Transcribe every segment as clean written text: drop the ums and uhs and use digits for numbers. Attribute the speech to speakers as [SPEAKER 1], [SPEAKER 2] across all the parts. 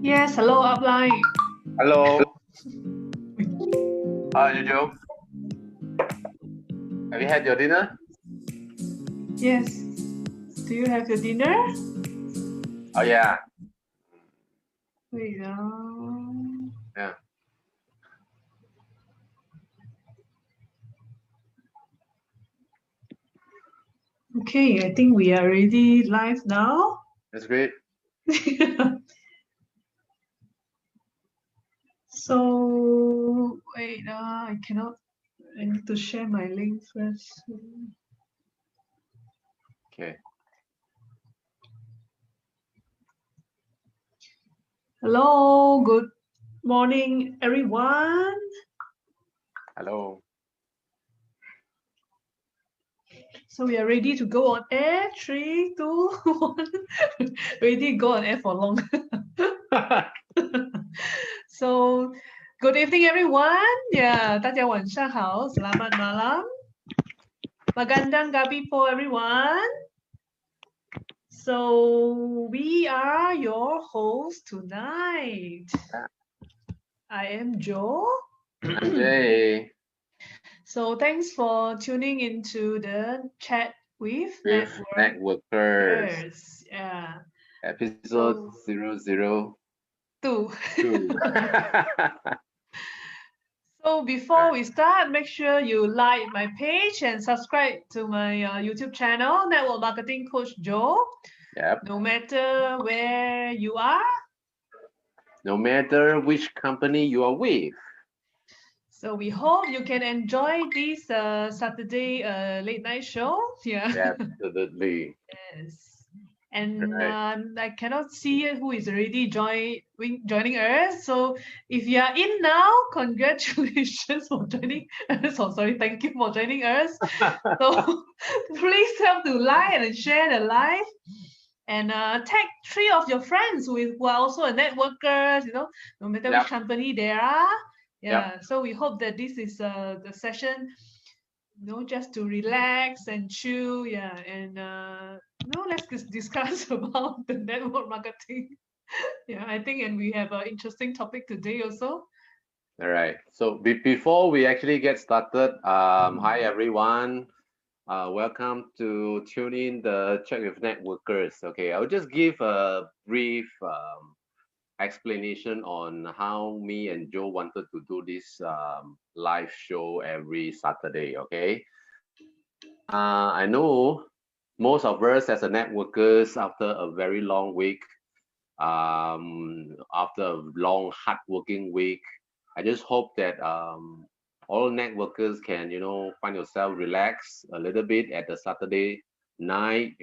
[SPEAKER 1] Yes, hello, upline.
[SPEAKER 2] Hello. How are you, Joe? Have you had your dinner?
[SPEAKER 1] Yes. Do you have your dinner?
[SPEAKER 2] Oh yeah.
[SPEAKER 1] Wait,
[SPEAKER 2] Yeah.
[SPEAKER 1] okay, I think we are already live now.
[SPEAKER 2] That's great.
[SPEAKER 1] So, wait, I cannot, I need to share my link first.
[SPEAKER 2] Okay.
[SPEAKER 1] Hello, good morning, everyone.
[SPEAKER 2] Hello.
[SPEAKER 1] So we are ready to go on air. 3, 2, 1. Ready to go on air for long. So, good evening, everyone. Yeah, 大家晚上好. Selamat malam. Magandang gabi po, everyone. So, we are your hosts tonight. I am Joe.
[SPEAKER 2] I'm Jay.
[SPEAKER 1] So, thanks for tuning into the chat with
[SPEAKER 2] Networkers.
[SPEAKER 1] Yeah.
[SPEAKER 2] Episode 002.
[SPEAKER 1] So before we start, make sure you like my page and subscribe to my YouTube channel, Network Marketing Coach Joe.
[SPEAKER 2] Yep.
[SPEAKER 1] No matter where you are.
[SPEAKER 2] No matter which company you are with.
[SPEAKER 1] So we hope you can enjoy this Saturday late night show. Yeah.
[SPEAKER 2] Absolutely.
[SPEAKER 1] Yes. And
[SPEAKER 2] Right.
[SPEAKER 1] I cannot see who is already joining us. So if you are in now, congratulations for joining us. Oh, sorry, thank you for joining us. So please help to like and share the live. And tag 3 of your friends who are also a networkers, no matter which company they are. Yeah. So we hope that this is the session, just to relax and chill. Yeah. And let's discuss about the network marketing. Yeah, I think, and we have an interesting topic today also.
[SPEAKER 2] All right. So before we actually get started, hi everyone. Welcome to tune in the Check with Networkers. Okay, I'll just give a brief explanation on how me and Joe wanted to do this live show every Saturday. Okay, I know most of us as a networkers after a very long week, after a long hard-working week, I just hope that all networkers can, find yourself relax a little bit at the Saturday night,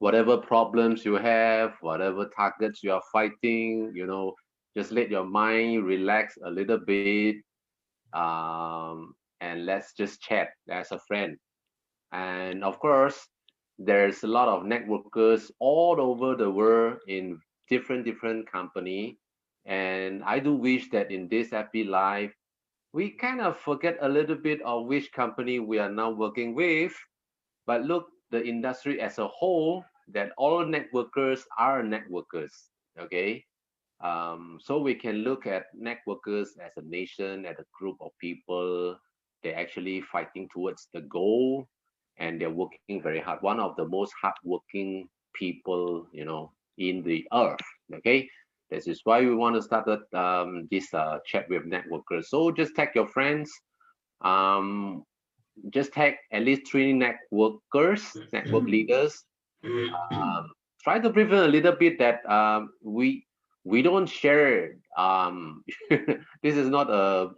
[SPEAKER 2] whatever problems you have, whatever targets you are fighting, just let your mind relax a little bit, and let's just chat as a friend. And of course, there's a lot of networkers all over the world in different company. And I do wish that in this happy life, we kind of forget a little bit of which company we are now working with, but look the industry as a whole, that all networkers are networkers. Okay. So we can look at networkers as a nation, as a group of people. They're actually fighting towards the goal, and they're working very hard. One of the most hardworking people, in the earth. Okay, this is why we want to start this chat with networkers. So just tag your friends. Um, just tag at least 3 networkers, network leaders. Try to prevent a little bit that we don't share. This is not a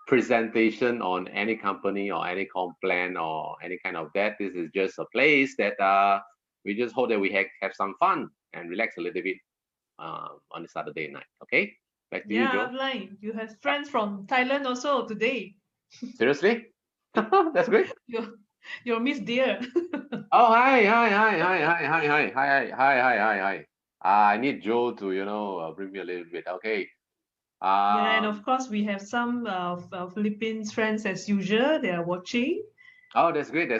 [SPEAKER 2] presentation on any company or any complaint or any kind of that. This is just a place that we just hope that we have some fun and relax a little bit on a Saturday night. Okay, back to you, Joe.
[SPEAKER 1] Offline. You have friends from Thailand also today.
[SPEAKER 2] Seriously, that's great.
[SPEAKER 1] Your Miss Dear.
[SPEAKER 2] Oh, hi. I need Joe to, bring me a little bit. Okay.
[SPEAKER 1] Yeah, and of course we have some Philippines friends as usual. They are watching.
[SPEAKER 2] Oh, that's great.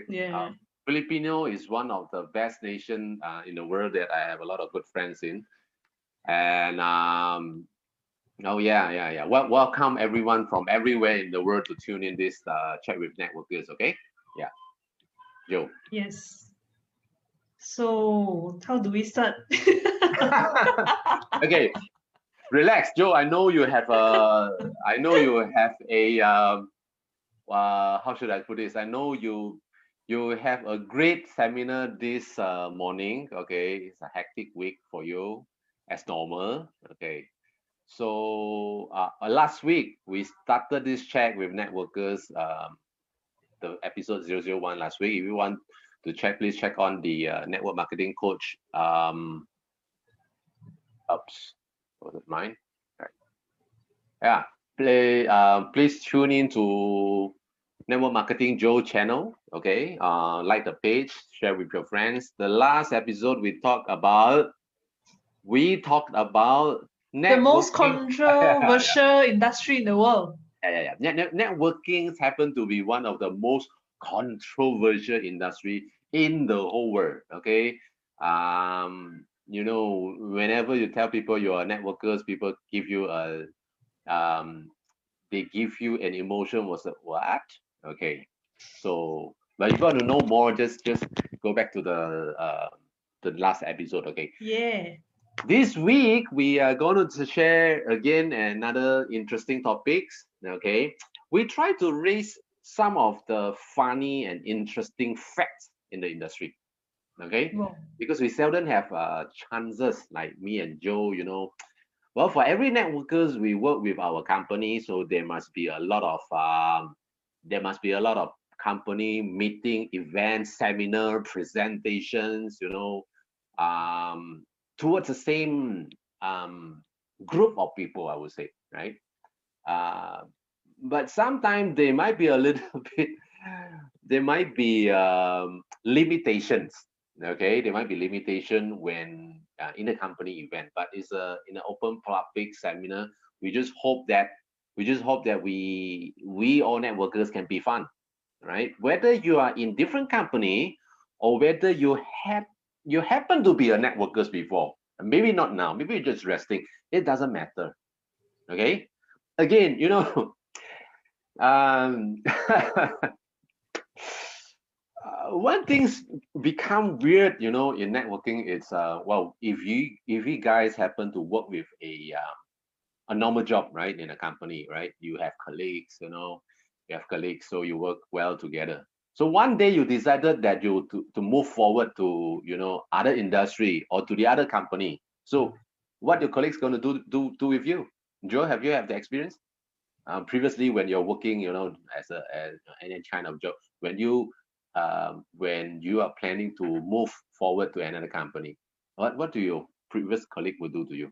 [SPEAKER 1] Yeah.
[SPEAKER 2] Filipino is one of the best nation in the world that I have a lot of good friends in. And oh yeah. Welcome everyone from everywhere in the world to tune in this chat with networkers. Okay, yeah, Joe.
[SPEAKER 1] Yes. So how do we start?
[SPEAKER 2] Okay, relax, Joe. I know you have a how should I put this? I know you have a great seminar this morning. Okay, it's a hectic week for you as normal. Okay, so last week we started this chat with networkers. The episode 001 last week. If you want to check, please check on the network marketing coach. Oops, was it mine? Right. Yeah, please tune in to Network Marketing Joe channel. Okay, like the page, share with your friends. The last episode we talked about
[SPEAKER 1] The most
[SPEAKER 2] networking.
[SPEAKER 1] controversial industry in the world.
[SPEAKER 2] Networking happen to be one of the most controversial industry in the whole world. Okay, whenever you tell people you are networkers, people give you a they give you an emotion. Was it what? Okay, so but if you want to know more, just go back to the last episode. Okay,
[SPEAKER 1] Yeah.
[SPEAKER 2] this week we are going to share again another interesting topics. Okay, we try to raise some of the funny and interesting facts in the industry. Okay,
[SPEAKER 1] Wow.
[SPEAKER 2] because we seldom have chances like me and Joe. Well, for every networkers we work with our company, so there must be a lot of company meeting, events, seminar, presentations. Um, Towards the same group of people, I would say, right? Uh, but sometimes there might be a little bit, there might be limitations. Okay, there might be limitation when in a company event, but it's in an open public seminar. We just hope that we all networkers can be fun, right? Whether you are in different company or whether you happen to be a networkers before, maybe not now, maybe you're just resting. It doesn't matter. Okay, again, um, one thing's become weird, in networking. It's well, if you guys happen to work with a normal job, right, in a company, right, you have colleagues, so you work well together. So one day you decided that to move forward to other industry or to the other company. So what your colleagues going to do with you? Joe, have you have the experience? Previously when you're working as any kind of job, when you are planning to move forward to another company, what do your previous colleague will do to you?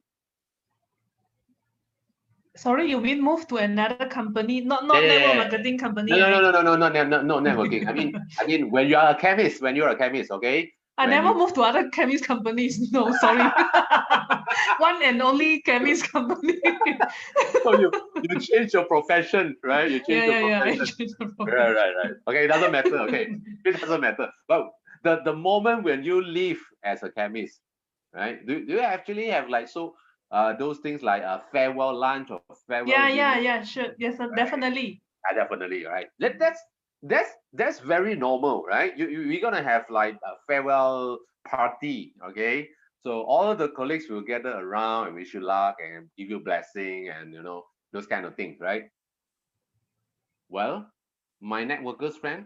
[SPEAKER 1] Sorry, you mean move to another company, not
[SPEAKER 2] Yeah,
[SPEAKER 1] not
[SPEAKER 2] yeah,
[SPEAKER 1] network
[SPEAKER 2] yeah, yeah.
[SPEAKER 1] marketing
[SPEAKER 2] No,
[SPEAKER 1] company,
[SPEAKER 2] no, no,
[SPEAKER 1] right?
[SPEAKER 2] no, no, no, no networking. I mean when you're a chemist, okay,
[SPEAKER 1] I
[SPEAKER 2] when
[SPEAKER 1] never
[SPEAKER 2] you
[SPEAKER 1] moved to other chemist companies. No, sorry. One and only chemist company.
[SPEAKER 2] so you change your profession, right? You change your
[SPEAKER 1] Yeah. I
[SPEAKER 2] profession.
[SPEAKER 1] changed the
[SPEAKER 2] Right,
[SPEAKER 1] profession.
[SPEAKER 2] right, right. Okay, it doesn't matter. Okay, it doesn't matter. But the moment when you leave as a chemist, right? Do you actually have like those things like a farewell lunch or farewell dinner?
[SPEAKER 1] Yeah. Sure. Yes,
[SPEAKER 2] Right.
[SPEAKER 1] definitely.
[SPEAKER 2] Definitely, right. That's very normal, right? We're gonna have like a farewell party, okay? So all the colleagues will gather around and wish you luck and give you blessing and those kind of things, right? Well, my networkers friend,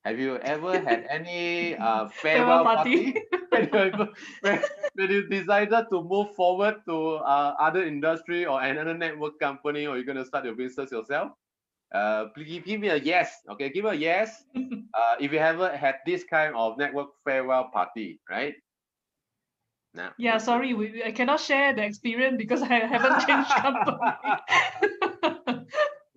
[SPEAKER 2] have you ever had any
[SPEAKER 1] Farewell
[SPEAKER 2] farewell
[SPEAKER 1] party.
[SPEAKER 2] party when you decided to move forward to other industry or another network company, or you're gonna start your business yourself? Please give me a yes. Okay, give me a yes. If you haven't had this kind of network farewell party, right? Now,
[SPEAKER 1] Yeah, sorry, I cannot share the experience because I haven't changed company.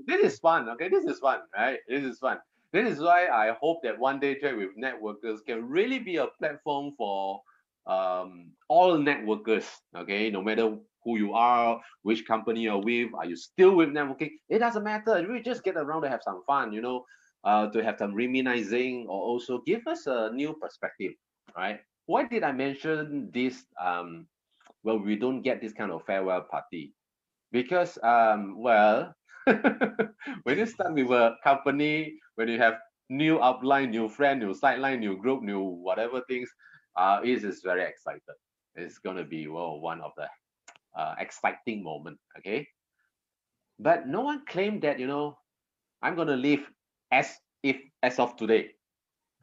[SPEAKER 2] this is fun. Okay, this is fun, right? This is fun. This is why I hope that one day Chat with Networkers can really be a platform for all networkers. Okay, no matter who you are, which company you're with, are you still with networking? It doesn't matter. We just get around to have some fun. to have some reminiscing or also give us a new perspective, right? Why did I mention this? Well, we don't get this kind of farewell party because, well, when you start with a company, when you have new upline, new friend, new sideline, new group, new whatever things, it is very excited. It's gonna be, well, one of the exciting moment. Okay, but no one claimed that, I'm gonna leave as if as of today.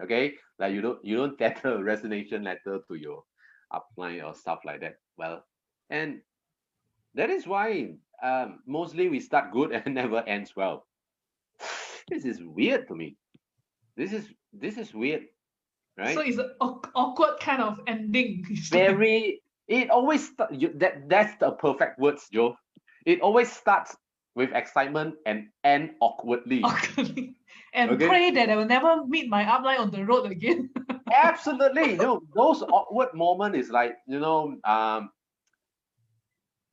[SPEAKER 2] Okay, like you don't get a resignation letter to your upline or stuff like that. Well, and that is why, mostly we start good and never ends well. This is weird to me. This is weird,
[SPEAKER 1] So
[SPEAKER 2] right?
[SPEAKER 1] it's an awkward kind of ending. It's like
[SPEAKER 2] Very. It always that's the perfect words, Joe. It always starts with excitement and end awkwardly.
[SPEAKER 1] awkwardly. And
[SPEAKER 2] Okay,
[SPEAKER 1] pray that I will never meet my upline on the road again.
[SPEAKER 2] absolutely. Those awkward moment is like,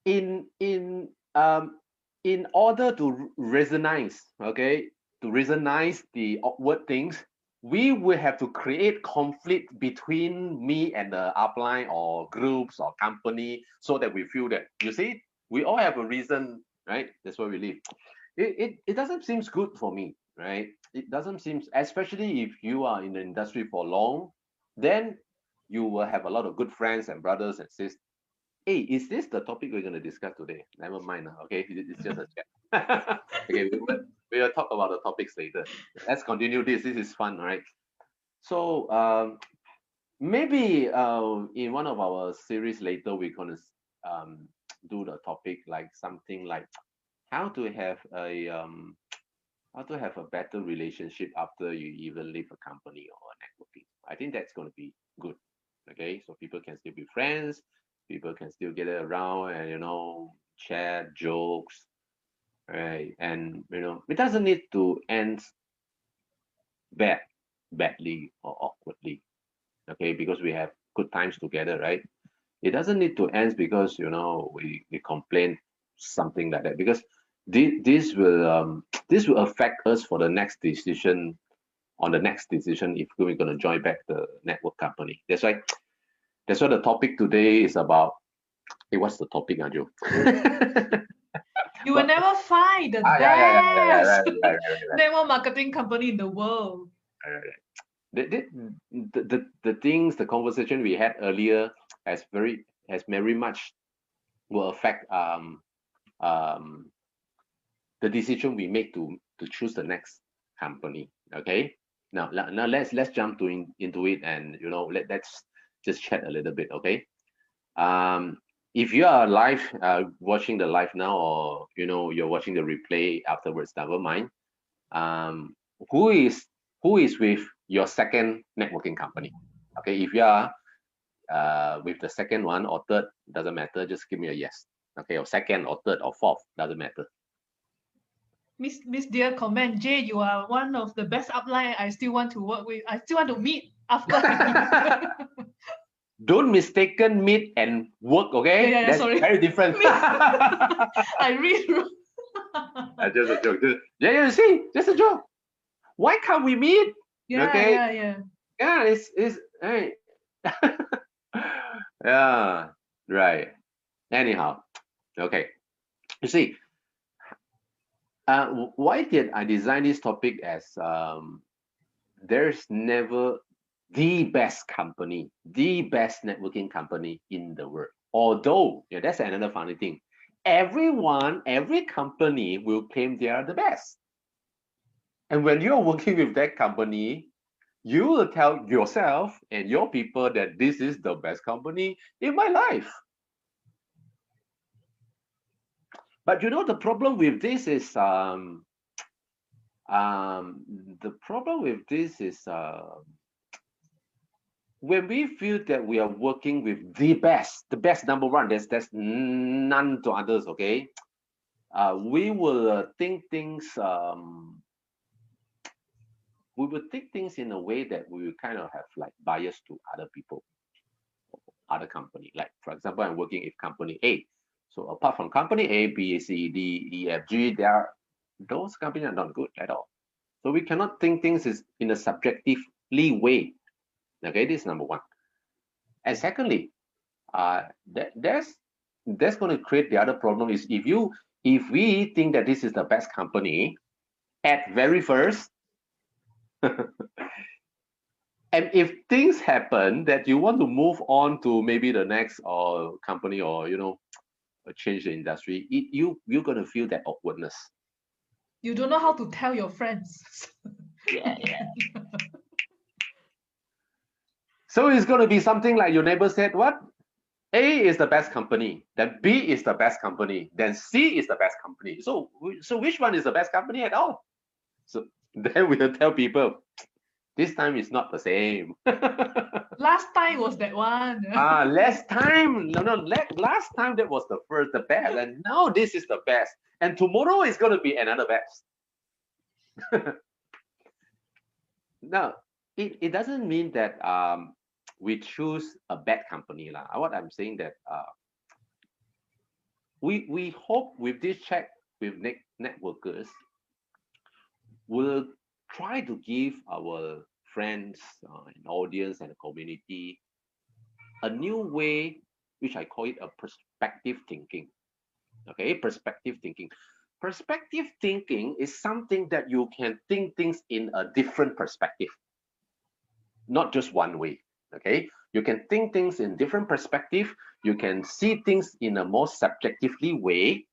[SPEAKER 2] in in um in order to resonize, okay, to resonize the awkward things, we will have to create conflict between me and the upline or groups or company so that we feel that, you see, we all have a reason, right? That's why we live. It doesn't seem good for me, right? It doesn't seem, especially if you are in the industry for long, then you will have a lot of good friends and brothers and sisters. Hey, is this the topic we're going to discuss today? Never mind. Okay, it's just a chat. Okay, we will talk about the topics later. Let's continue this. This is fun, right? So, maybe in one of our series later, we're going to do the topic like something like how to have a better relationship after you even leave a company or networking. I think that's going to be good. Okay, so people can still be friends, people can still get around and chat, jokes, right? And it doesn't need to end bad, badly or awkwardly. Okay, because we have good times together, right? It doesn't need to end because we complain something like that, because this will affect us for the next decision, on the next decision if we're going to join back the network company. That's why the topic today is about. Hey, what's the topic, Anju?
[SPEAKER 1] You will
[SPEAKER 2] What?
[SPEAKER 1] never find the
[SPEAKER 2] Yeah, yeah, yeah, yeah, yeah,
[SPEAKER 1] best
[SPEAKER 2] right.
[SPEAKER 1] network marketing company in the world.
[SPEAKER 2] Right. The things, the conversation we had earlier has very much will affect um the decision we make to choose the next company. Okay. Now let's jump into it, and let's just chat a little bit. Okay. If you are live, watching the live now, or you're watching the replay afterwards, never mind. um who is who is with your second networking company? Okay, if you are with the second one or third, doesn't matter, just give me a yes. Okay, or second or third or fourth, doesn't matter.
[SPEAKER 1] Miss Dear comment, Jay, you are one of the best upline I still want to work with. I still want to meet after I leave.
[SPEAKER 2] Don't mistaken meet and work,
[SPEAKER 1] Yeah,
[SPEAKER 2] okay?
[SPEAKER 1] yeah, yeah,
[SPEAKER 2] That's
[SPEAKER 1] sorry.
[SPEAKER 2] very different.
[SPEAKER 1] I read wrong.
[SPEAKER 2] Just a joke. Yeah, you see, just a joke. Why can't we meet?
[SPEAKER 1] Yeah,
[SPEAKER 2] Okay.
[SPEAKER 1] yeah, yeah.
[SPEAKER 2] Yeah, it's hey. Yeah, right. Anyhow, okay. You see, why did I design this topic as there's never the best company, the best networking company in the world. Although, yeah, that's another funny thing. Every company will claim they are the best. And when you're working with that company, you will tell yourself and your people that this is the best company in my life. But the problem with this is the problem with this is when we feel that we are working with the best number one, there's none to others. Okay, we will think things in a way that we will kind of have like bias to other people, other company. Like for example, I'm working with company A. So apart from company A, B, C, D, E, F, G, those companies are not good at all. So we cannot think things is in a subjectively way. Okay, this is number one. And secondly, that's going to create the other problem is if we think that this is the best company at very first, and if things happen that you want to move on to maybe the next or company or change the industry, you're going to feel that awkwardness.
[SPEAKER 1] You don't know how to tell your friends.
[SPEAKER 2] Yeah, yeah. So it's going to be something like your neighbor said, what? A is the best company, then B is the best company, then C is the best company. So which one is the best company at all? So then we'll tell people, this time it's not the same.
[SPEAKER 1] Last time was that one.
[SPEAKER 2] Last time, no, last time that was the best, and now this is the best, and tomorrow is going to be another best. Now, it doesn't mean that we choose a bad company lah. What I'm saying that we hope with this check with networkers, we'll try to give our friends and audience and the community a new way, which I call it a perspective thinking. Okay, perspective thinking. Perspective thinking is something that you can think things in a different perspective, not just one way. Okay, you can think things in different perspective. You can see things in a more subjectively way.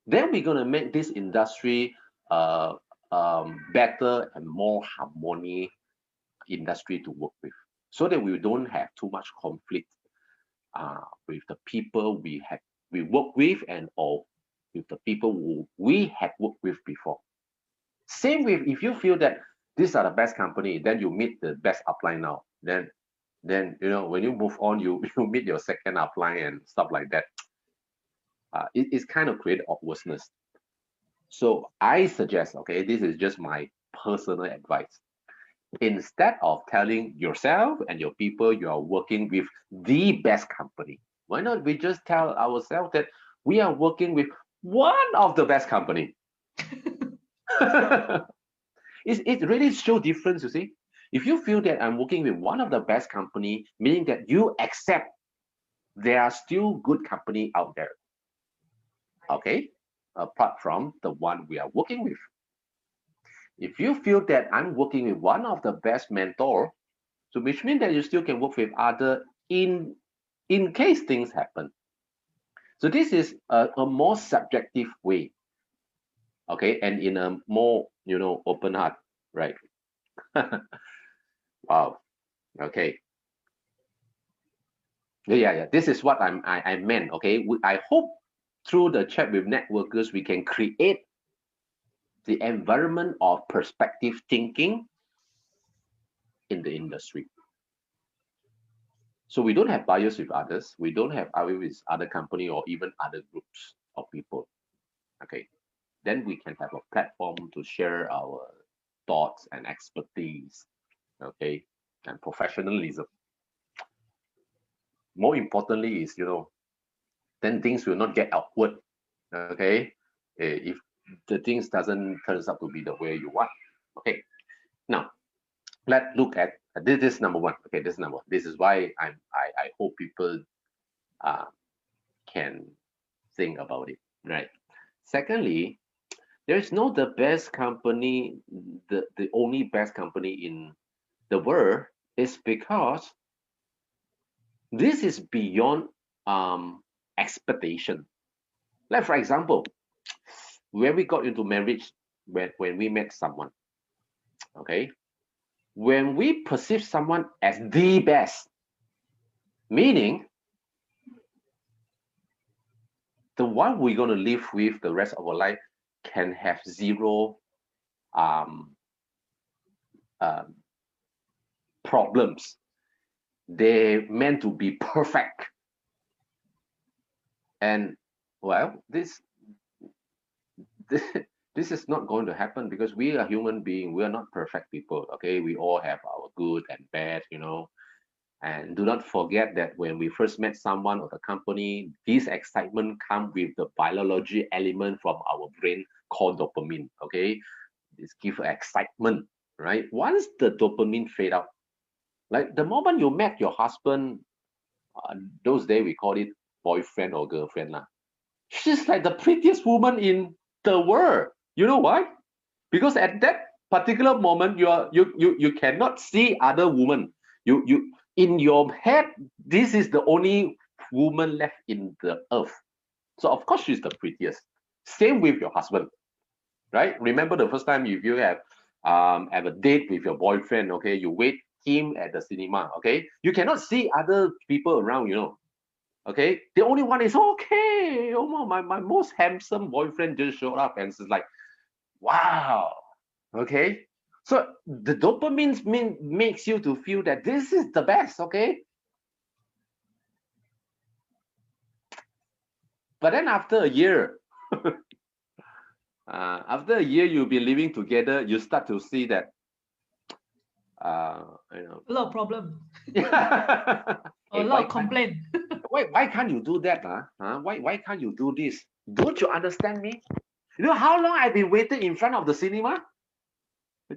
[SPEAKER 2] Then we're going to make this industry better and more harmony industry to work with, so that we don't have too much conflict with the people we work with and or with the people who we had worked with before. Same with if you feel that these are the best company, then you meet the best upline now. Then when you move on, you meet your second upline and stuff like that. It's kind of create awkwardness. So I suggest, okay, this is just my personal advice. Instead of telling yourself and your people you are working with the best company, why not we just tell ourselves that we are working with one of the best company? It really shows difference, you see. If you feel that I'm working with one of the best company, meaning that you accept there are still good company out there, okay, apart from the one we are working with. If you feel that I'm working with one of the best mentor, so which means that you still can work with other in case things happen. So this is a more subjective way, okay, and in a more open heart, right? Wow. Okay. Yeah. This is what I meant. Okay. I hope through the chat with networkers we can create the environment of perspective thinking in the industry. So we don't have bias with others. We don't have bias with other company or even other groups of people. Okay. Then we can have a platform to share our thoughts and expertise. Okay. And professionalism. More importantly is, then things will not get awkward. Okay. If the things doesn't turns out to be the way you want. Okay. Now let's look at this is number one. Okay, this is number one. This is why I hope people can think about it. Right. Secondly, there is no the best company, the only best company in the world is because this is beyond expectation. Like for example, when we got into marriage, when we met someone, okay, when we perceive someone as the best, meaning the one we're going to live with the rest of our life can have zero um, problems. They're meant to be perfect. And well, this is not going to happen because we are human beings. We are not perfect people. Okay, we all have our good and bad, And do not forget that when we first met someone or the company, this excitement comes with the biology element from our brain called dopamine. Okay, this gives excitement, right? Once the dopamine fade out, like the moment you met your husband, those days we call it boyfriend or girlfriend lah. She's like the prettiest woman in the world. You know why? Because at that particular moment, you cannot see other women. You in your head, this is the only woman left in the earth. So of course she's the prettiest. Same with your husband, right? Remember the first time you have a date with your boyfriend, okay? You wait him at the cinema, okay? You cannot see other people around, okay? The only one is okay. Oh my most handsome boyfriend just showed up, and it's like, wow, okay. So the dopamine makes you to feel that this is the best, okay? But then after a year, you'll be living together, you start to see that,
[SPEAKER 1] A lot of problem.
[SPEAKER 2] yeah.
[SPEAKER 1] A
[SPEAKER 2] Hey,
[SPEAKER 1] lot of complaint.
[SPEAKER 2] why can't you do that? Why can't you do this? Don't you understand me? You know how long I've been waiting in front of the cinema?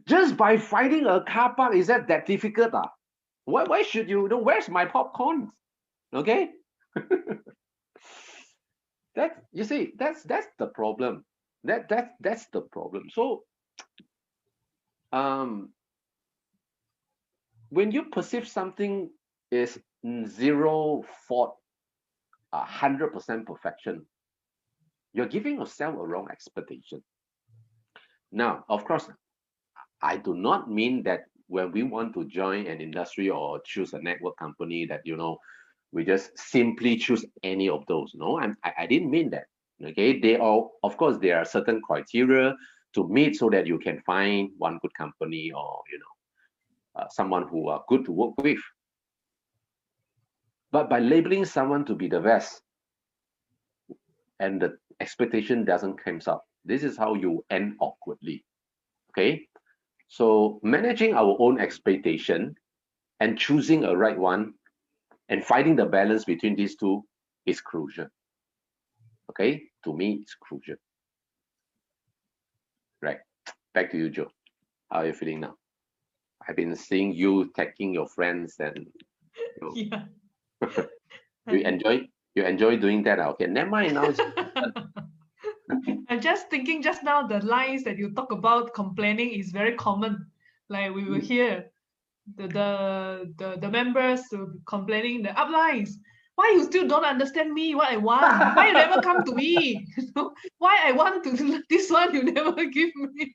[SPEAKER 2] Just by finding a car park, is that difficult? Why should you know? Where's my popcorn? Okay, that you see, that's the problem. That's the problem. So um, when you perceive something is zero fault, 100% perfection, you're giving yourself a wrong expectation. Now, of course, I do not mean that when we want to join an industry or choose a network company that we just simply choose any of those. No, I didn't mean that. Okay, they all, of course, there are certain criteria to meet so that you can find one good company or someone who are good to work with. But by labeling someone to be the best and the expectation doesn't come up, this is how you end awkwardly. Okay, so managing our own expectation and choosing a right one and finding the balance between these two is crucial. Okay, to me, it's crucial. Right, back to you, Joe. How are you feeling now? I've been seeing you tagging your friends, and
[SPEAKER 1] Yeah.
[SPEAKER 2] you enjoy doing that. Okay, never mind. Now it's
[SPEAKER 1] I'm just thinking just now the lines that you talk about complaining is very common. Like we will hear the members complaining the uplines. Why you still don't understand me? What I want? Why you never come to me? Why I want to this one you never give me?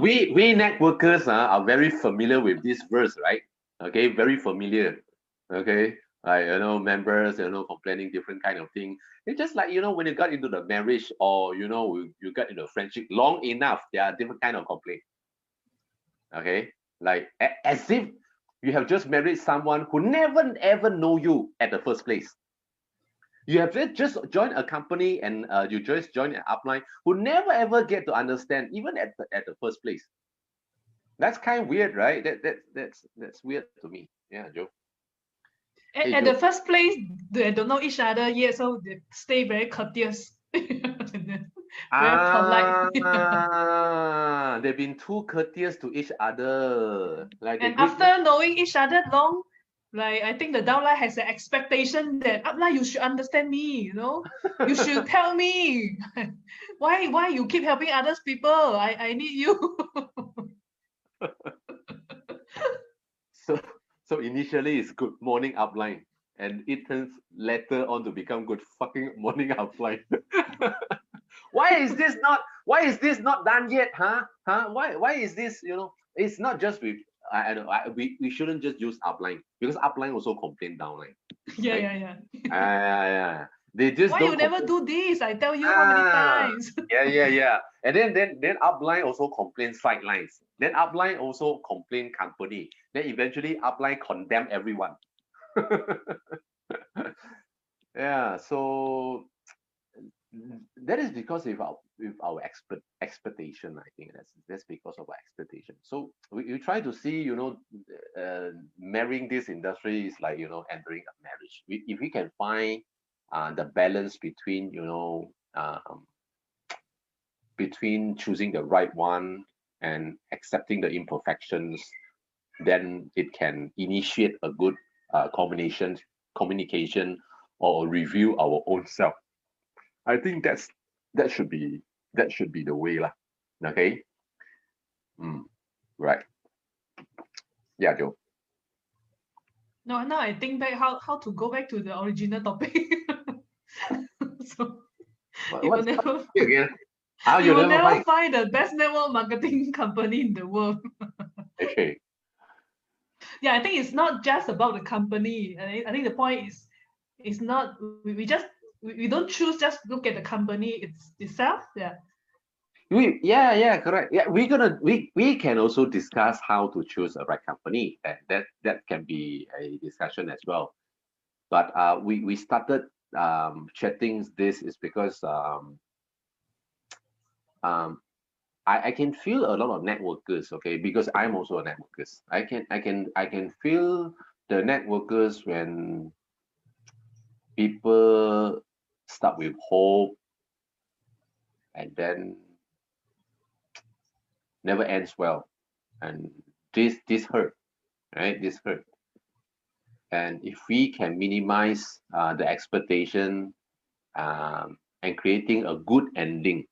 [SPEAKER 2] we networkers are very familiar with this verse, right? Okay, very familiar. Okay, like members complaining different kind of thing. It's just like when you got into the marriage or you got into a friendship long enough, there are different kind of complaint. Okay, like as if you have just married someone who never ever know you at the first place. You have just joined a company and you just joined an upline who never ever get to understand even at the first place. That's kind of weird, right? That's weird to me. Yeah, Joe. Hey,
[SPEAKER 1] At
[SPEAKER 2] Joe.
[SPEAKER 1] the first place, they don't know each other yet, so they stay very courteous, very polite.
[SPEAKER 2] They've been too courteous to each other. Like they
[SPEAKER 1] And
[SPEAKER 2] greet.
[SPEAKER 1] after knowing each other long, like I think the downline has an expectation that upline you should understand me, you should tell me why you keep helping others people. I need you.
[SPEAKER 2] So so initially it's good morning upline, and it turns later on to become good fucking morning upline. Why is this not done yet? Why is this, it's not just with I know we shouldn't just use upline because upline also complain downline.
[SPEAKER 1] Yeah,
[SPEAKER 2] Right?
[SPEAKER 1] yeah, yeah.
[SPEAKER 2] Yeah. They just
[SPEAKER 1] Why
[SPEAKER 2] don't
[SPEAKER 1] you never
[SPEAKER 2] complain.
[SPEAKER 1] do this? I tell you how many times.
[SPEAKER 2] Yeah. And then upline also complain sidelines. Then upline also complain company. Then eventually upline condemn everyone. Yeah, so that is because with our expectation. I think that's because of our expectation. So we try to see, marrying this industry is like entering a marriage. If we can find the balance between um, between choosing the right one and accepting the imperfections, then it can initiate a good communication or review our own self. I think that should be the way lah. Okay. Right. Yeah, Joe.
[SPEAKER 1] No, now I think back how to go back to the original topic. So you will
[SPEAKER 2] What's
[SPEAKER 1] never
[SPEAKER 2] again? How
[SPEAKER 1] you
[SPEAKER 2] you
[SPEAKER 1] will
[SPEAKER 2] never
[SPEAKER 1] never
[SPEAKER 2] find?
[SPEAKER 1] find the best network marketing company in the world.
[SPEAKER 2] Okay.
[SPEAKER 1] Yeah, I think it's not just about the company. I think the point is not we don't choose just look at the company itself. Yeah.
[SPEAKER 2] Yeah, correct. Yeah, we can also discuss how to choose a right company. That can be a discussion as well. But we started chatting this is because um I can feel a lot of networkers, okay, because I'm also a networkers. I can feel the networkers when people start with hope and then never ends well. And this hurt, right? This hurt. And if we can minimize the expectation and creating a good ending,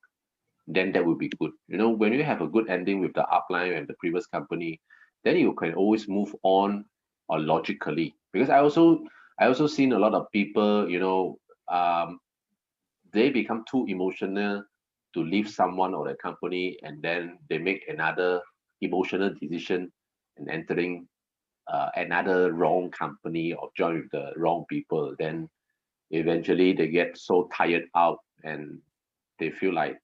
[SPEAKER 2] then that would be good. When you have a good ending with the upline and the previous company, then you can always move on or logically. Because I also seen a lot of people, they become too emotional to leave someone or a company, and then they make another emotional decision and entering another wrong company or join with the wrong people. Then eventually they get so tired out and they feel like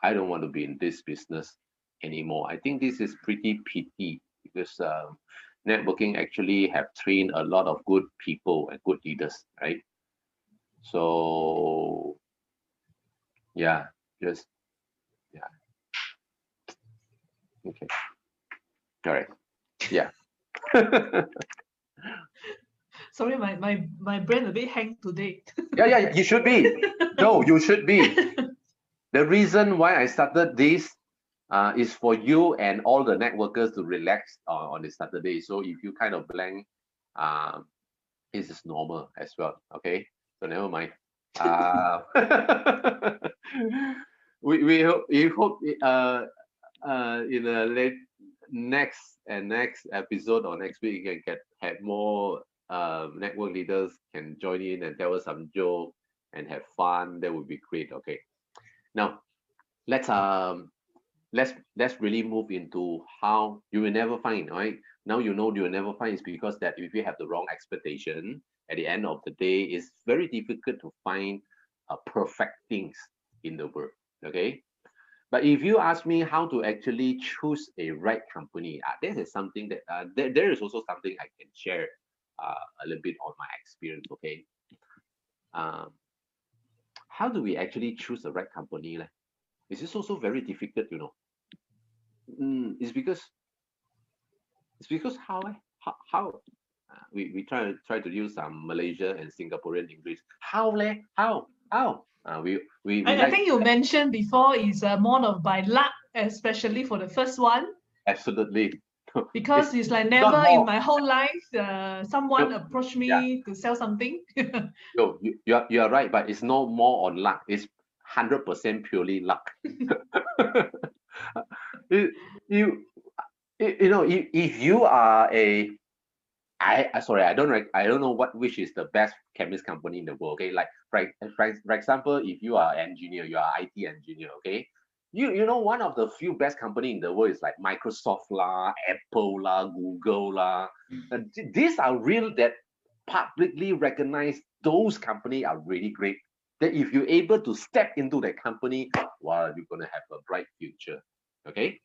[SPEAKER 2] I don't want to be in this business anymore. I think this is pretty pity because networking actually have trained a lot of good people and good leaders, right? So yeah, just yeah, okay, all right, yeah,
[SPEAKER 1] Sorry, my brain a bit hang today.
[SPEAKER 2] yeah. You should be, Joe. You should be. The reason why I started this is for you and all the networkers to relax on this Saturday. So if you kind of blank, um, this is normal as well. Okay, so never mind. Uh, we hope in the late next episode or next week you can get have more network leaders can join in and tell us some joke and have fun. That would be great. Okay, now let's um let's really move into how you will never find, right? Now you know you will never find is because that if you have the wrong expectation at the end of the day, it's very difficult to find perfect things in the world. Okay, but if you ask me how to actually choose a right company, this is something that there is also something I can share a little bit on my experience. Okay, um, how do we actually choose the right company? Like, this is also very difficult. It's because how how we try to use some Malaysia and Singaporean English. How we
[SPEAKER 1] I
[SPEAKER 2] like
[SPEAKER 1] think you mentioned before is more of by luck, especially for the first one,
[SPEAKER 2] absolutely.
[SPEAKER 1] because it's like
[SPEAKER 2] It's not
[SPEAKER 1] never in
[SPEAKER 2] more.
[SPEAKER 1] my whole life someone
[SPEAKER 2] No,
[SPEAKER 1] approached
[SPEAKER 2] yeah,
[SPEAKER 1] me to sell something.
[SPEAKER 2] no, you are right, but it's no more on luck. It's 100% purely luck. you you if you are a sorry, I don't know which is the best chemist company in the world. Okay, like for example, if you are an engineer, you are IT engineer. Okay, you know one of the few best company in the world is like Microsoft lah, Apple lah, Google lah. These are real that publicly recognized. Those company are really great. That if you're able to step into that company, wow, you're gonna have a bright future. Okay,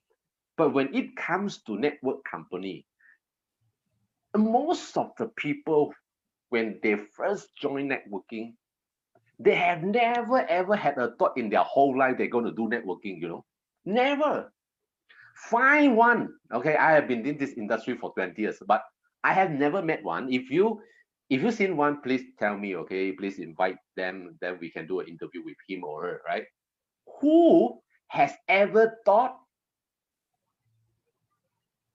[SPEAKER 2] but when it comes to network company, most of the people when they first join networking, they have never ever had a thought in their whole life they're going to do networking. Never. Find one. Okay, I have been in this industry for 20 years, but I have never met one. If you seen one, please tell me. Okay, please invite them, then we can do an interview with him or her, right? Who has ever thought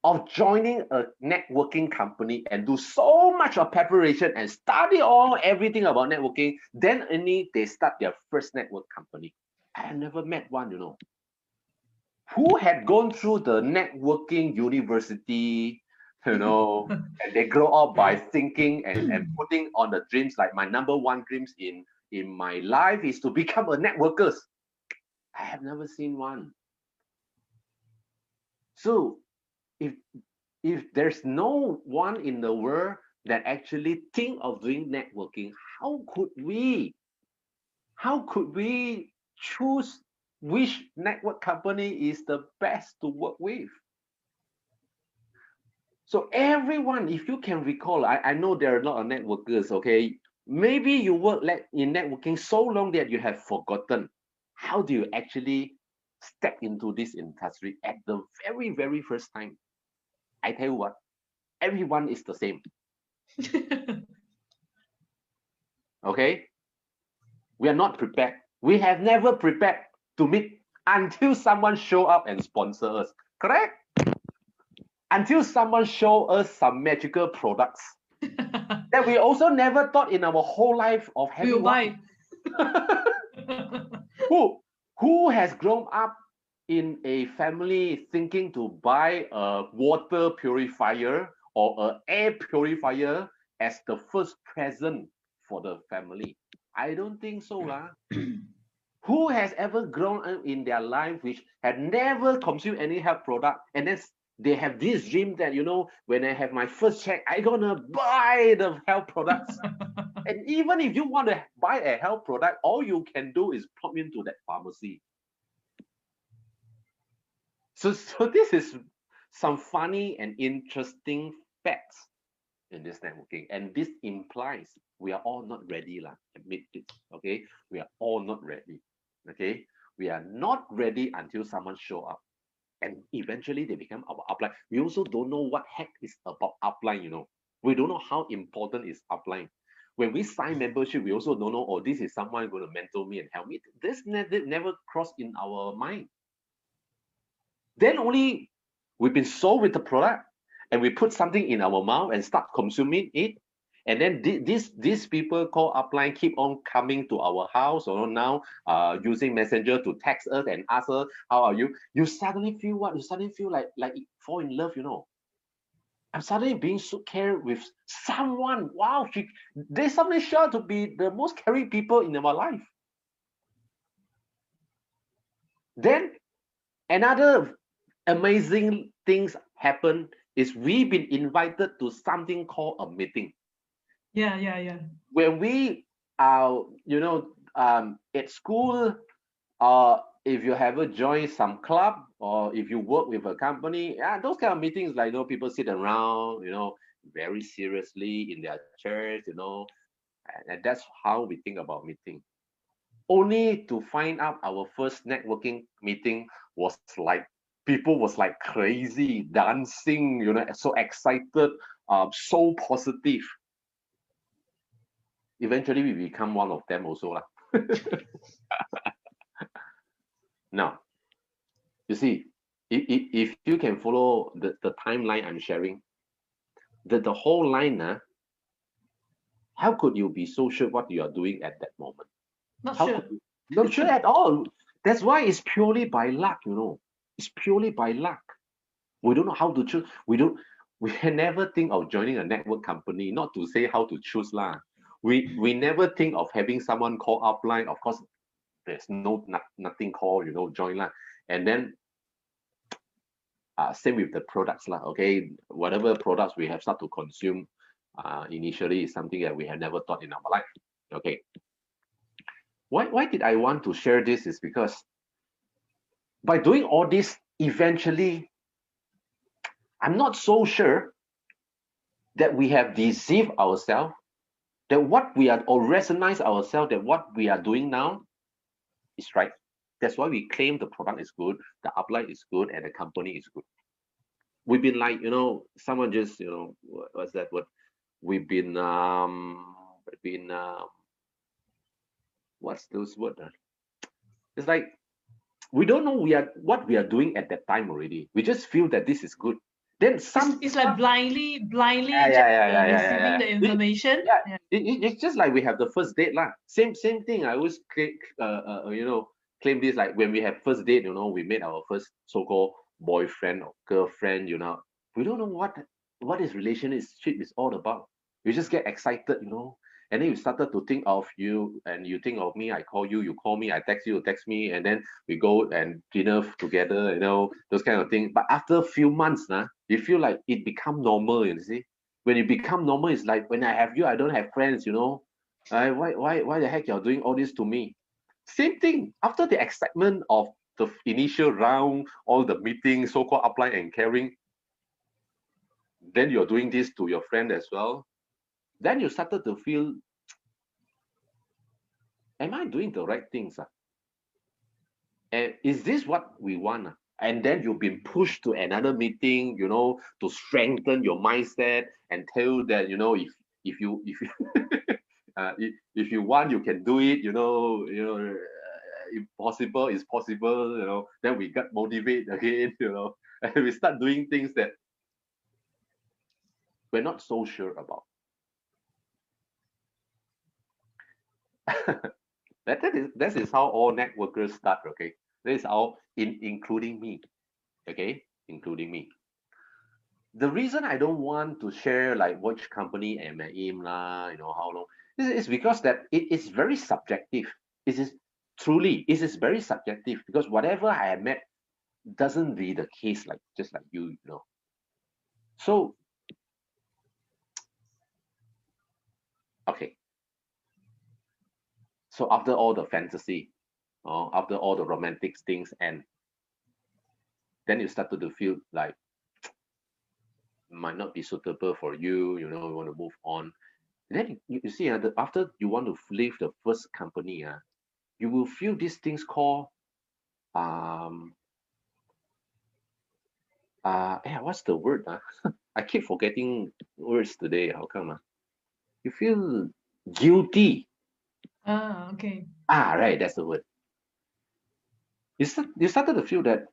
[SPEAKER 2] of joining a networking company and do so much of preparation and study all everything about networking, then only they start their first network company? I have never met one, who had gone through the networking university, and they grow up by thinking and putting on the dreams, like my number one dreams in my life is to become a networker. I have never seen one. So if there's no one in the world that actually think of doing networking, how could we choose which network company is the best to work with? So everyone, if you can recall, I know there are a lot of networkers, okay? Maybe you work in networking so long that you have forgotten how do you actually step into this industry at the very, very first time. I tell you what, everyone is the same, okay? We are not prepared. We have never prepared to meet until someone show up and sponsor us, correct? Until someone show us some magical products that we also never thought in our whole life of
[SPEAKER 1] We'll
[SPEAKER 2] having one.
[SPEAKER 1] buy.
[SPEAKER 2] Who has grown up in a family thinking to buy a water purifier or an air purifier as the first present for the family? I don't think so, lah. Who has ever grown up in their life which had never consumed any health product, and then they have this dream that, when I have my first check, I'm gonna buy the health products. And even if you want to buy a health product, all you can do is pop into that pharmacy. So this is some funny and interesting facts in this networking, and this implies we are all not ready, lah. Admit it, okay? We are all not ready, okay? We are not ready until someone show up, and eventually they become our upline. We also don't know what heck is about upline, We don't know how important is upline. When we sign membership, we also don't know, oh, this is someone going to mentor me and help me. This never crossed in our mind. Then only we've been sold with the product and we put something in our mouth and start consuming it. And then these people called upline keep on coming to our house, or now using messenger to text us and ask us, how are you? You suddenly feel what? You suddenly feel like fall in love, I'm suddenly being so cared with someone. Wow, they suddenly sure to be the most caring people in our life. Then another amazing things happen is we've been invited to something called a meeting.
[SPEAKER 1] Yeah.
[SPEAKER 2] When we are, at school, if you ever joined some club or if you work with a company, those kind of meetings, like, people sit around, very seriously in their chairs, and that's how we think about meeting. Only to find out our first networking meeting was like, people was like crazy, dancing, so excited, so positive. Eventually, we become one of them also, lah. Now, you see, if you can follow the timeline I'm sharing, the whole line, how could you be so sure what you are doing at that moment?
[SPEAKER 1] Not
[SPEAKER 2] How
[SPEAKER 1] sure.
[SPEAKER 2] could you? Not sure at all. That's why it's purely by luck, It's purely by luck. We don't know how to choose. We can never think of joining a network company, not to say how to choose, lah. We never think of having someone call upline. Of course, there's nothing called, join, lah. And then same with the products, lah. Okay, whatever products we have start to consume initially is something that we have never thought in our life. Okay. Why did I want to share this is because by doing all this, eventually, I'm not so sure that we have deceived ourselves, that what we are, or recognize ourselves that what we are doing now is right. That's why we claim the product is good, the upline is good, and the company is good. We've been like, someone just, what's that word? We've been, what's those words? It's like we don't know what we are doing at that time already. We just feel that this is good. Then
[SPEAKER 1] It's like blindly
[SPEAKER 2] yeah,
[SPEAKER 1] just,
[SPEAKER 2] yeah, yeah, yeah, yeah, yeah,
[SPEAKER 1] receiving
[SPEAKER 2] yeah.
[SPEAKER 1] the information.
[SPEAKER 2] Yeah,
[SPEAKER 1] Yeah.
[SPEAKER 2] it's just like we have the first date lah. Same thing. I always claim this, like when we have first date. We made our first so-called boyfriend or girlfriend. We don't know what is relationship is all about. You just get excited. And then you started to think of you, and you think of me. I call you, you call me. I text you, you text me, and then we go and dinner together. Those kind of things. But after a few months, you feel like it become normal. You see, when it become normal, it's like when I have you, I don't have friends. Why the heck you're doing all this to me? Same thing. After the excitement of the initial round, all the meetings, so-called upline and caring, then you're doing this to your friend as well. Then you started to feel, am I doing the right things? And is this what we want? And then you've been pushed to another meeting, to strengthen your mindset and tell that, if you if you want, you can do it. If possible is possible. Then we got motivated again. And we start doing things that we're not so sure about. That is how all networkers start. Okay, this is how, including me. Okay, including me. The reason I don't want to share like which company am I in lah, how long, is because that it is very subjective. It is very subjective, because whatever I have met doesn't be the case, like just like you. So okay, so after all the fantasy, or after all the romantic things, and then you started to feel like might not be suitable for you. You want to move on. And then you see, after you want to leave the first company, you will feel these things called um what's the word? I keep forgetting words today. How come? You feel guilty.
[SPEAKER 1] Okay.
[SPEAKER 2] Right, that's the word. You started to feel that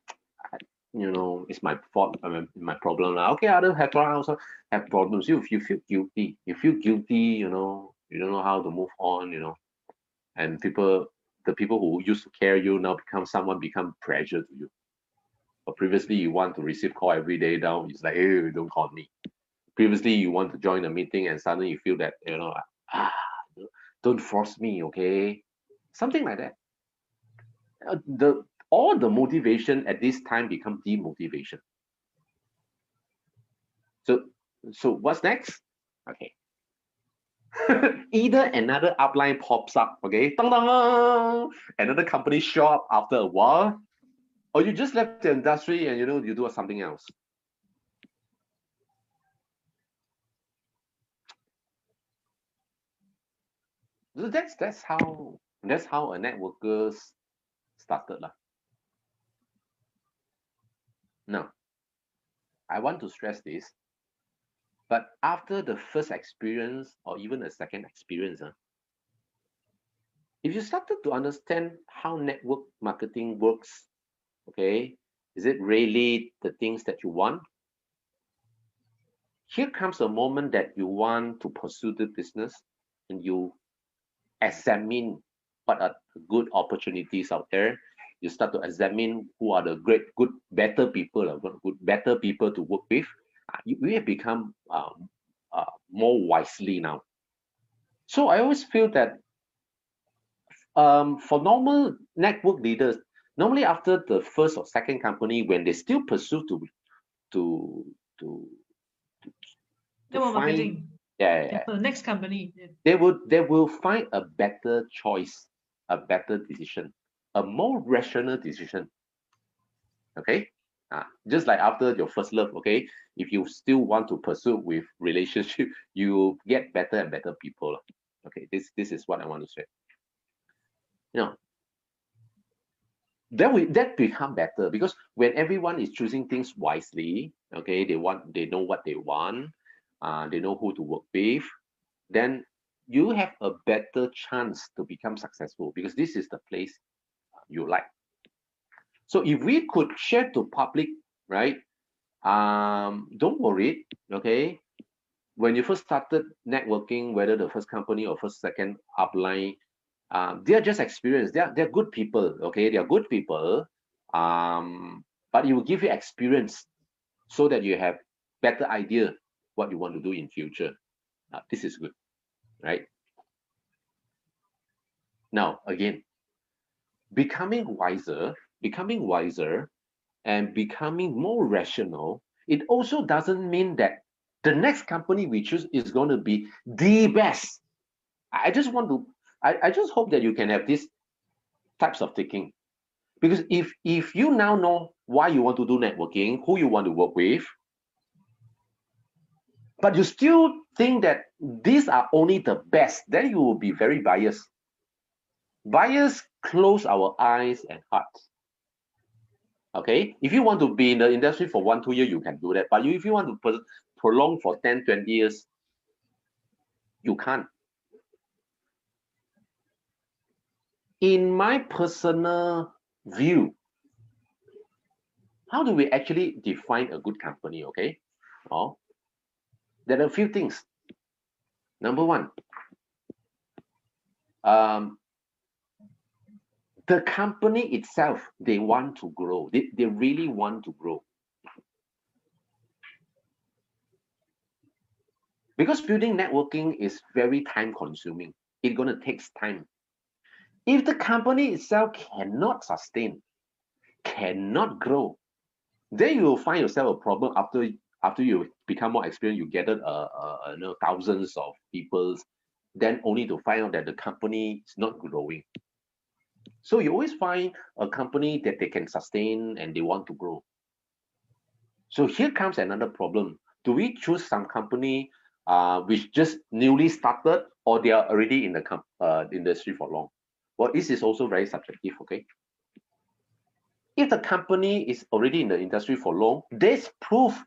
[SPEAKER 2] it's my fault. I mean, my problem now. Okay, other have also have problems. You feel guilty. You feel guilty. You don't know how to move on. And the people who used to care you now become pressure to you. But previously you want to receive call every day, now it's like, hey, don't call me. Previously you want to join a meeting, and suddenly you feel that, ah, don't force me, okay? Something like that. The all the motivation at this time become demotivation. So what's next? Okay. Either another upline pops up, okay? Dang, dang, another company show up after a while, or you just left the industry and you do something else. So that's how a networker started lah. Now, I want to stress this, but after the first experience or even a second experience, if you started to understand how network marketing works, okay, is it really the things that you want? Here comes a moment that you want to pursue the business, and you examine what are the good opportunities out there. You start to examine who are the better people, better people to work with. We have become more wisely now. So I always feel that for normal network leaders, normally after the first or second company, when they still pursue to to
[SPEAKER 1] Network
[SPEAKER 2] find,
[SPEAKER 1] marketing.
[SPEAKER 2] yeah,
[SPEAKER 1] For the next company. Yeah.
[SPEAKER 2] they will find a better choice, a better decision, a more rational decision. Okay, just like after your first love. Okay, if you still want to pursue with relationship, you get better and better people. Okay, this is what I want to say. you know that become better, because when everyone is choosing things wisely, okay, they know what they want, they know who to work with, then you have a better chance to become successful, because this is the place you like. So if we could share to public, right? Don't worry, okay? When you first started networking, whether the first company or first, second upline, they're just experienced. They're good people, okay? They're good people, but it will give you experience so that you have better idea what you want to do in future. This is good, right? Now, again, becoming wiser and becoming more rational, it also doesn't mean that the next company we choose is going to be the best. I just want to, I just hope that you can have these types of thinking. Because if you now know why you want to do networking, who you want to work with, but you still think that these are only the best, then you will be very biased. Bias close our eyes and hearts. Okay, if you want to be in the industry for 1-2 years, you can do that. But if you want to prolong for 10-20 years, you can't. In my personal view, how do we actually define a good company? Okay, oh, there are a few things. Number one, the company itself, they want to grow. They really want to grow. Because building networking is very time consuming. It's going to take time. If the company itself cannot sustain, cannot grow, then you will find yourself a problem after you become more experienced. You gather thousands of people, then only to find out that the company is not growing. So you always find a company that they can sustain and they want to grow. So here comes another problem. Do we choose some company which just newly started, or they are already in the industry for long? Well, this is also very subjective, okay? If the company is already in the industry for long, this proof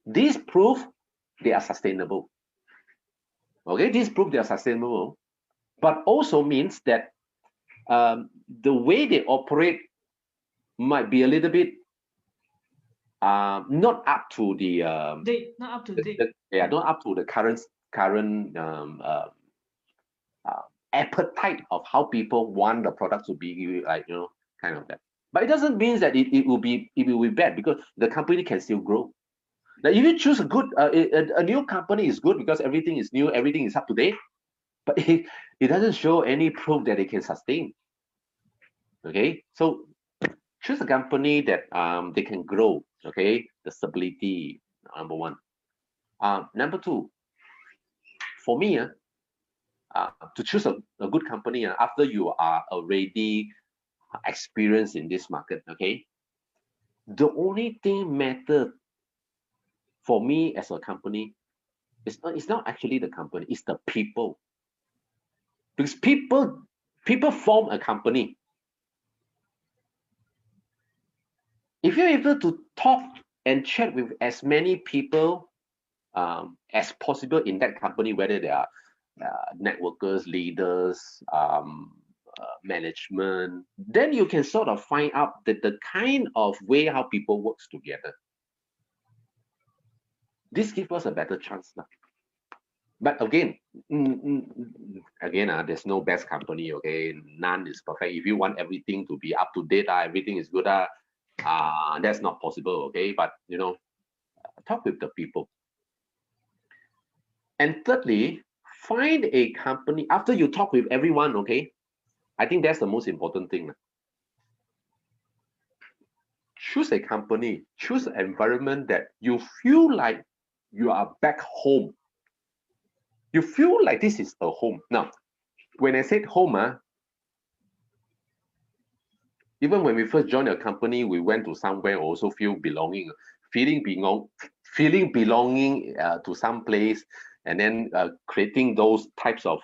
[SPEAKER 2] they are sustainable. Okay, this proof they are sustainable, but also means that the way they operate might be a little bit not up to the
[SPEAKER 1] not up to date.
[SPEAKER 2] not up to the current appetite of how people want the product to be, like, kind of that. But it doesn't mean that it will be bad, because the company can still grow. Now, if you choose a new company is good because everything is new, everything is up to date, but it doesn't show any proof that it can sustain. Okay, so choose a company that they can grow. Okay, the stability, number one. Number two, for me, to choose a good company after you are already experienced in this market. Okay, the only thing matter for me as a company, it's not actually the company, it's the people. Because people form a company. If you're able to talk and chat with as many people as possible in that company, whether they are networkers, leaders, management, then you can sort of find out the kind of way how people works together. This gives us a better chance. But again, there's no best company. Okay, none is perfect. If you want everything to be up to date, everything is good, that's not possible. Okay, but talk with the people. And thirdly, find a company after you talk with everyone. Okay, I think that's the most important thing. Choose a company, choose an environment that you feel like you are back home. You feel like this is a home. Now, when I said home, even when we first joined a company, we went to somewhere also feel belonging, feeling belonging to some place, and then creating those types of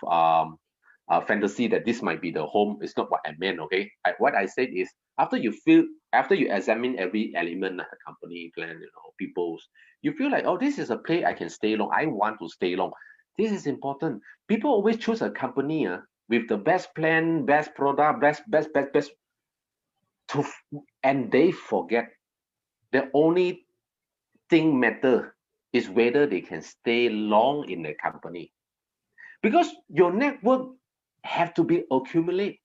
[SPEAKER 2] fantasy that this might be the home. It's not what I meant. Okay, what I said is after you examine every element of the company plan, people's, you feel like, oh, this is a place I can stay long. I want to stay long. This is important. People always choose a company with the best plan, best product, best to and they forget the only thing matter is whether they can stay long in the company, because your network have to be accumulated.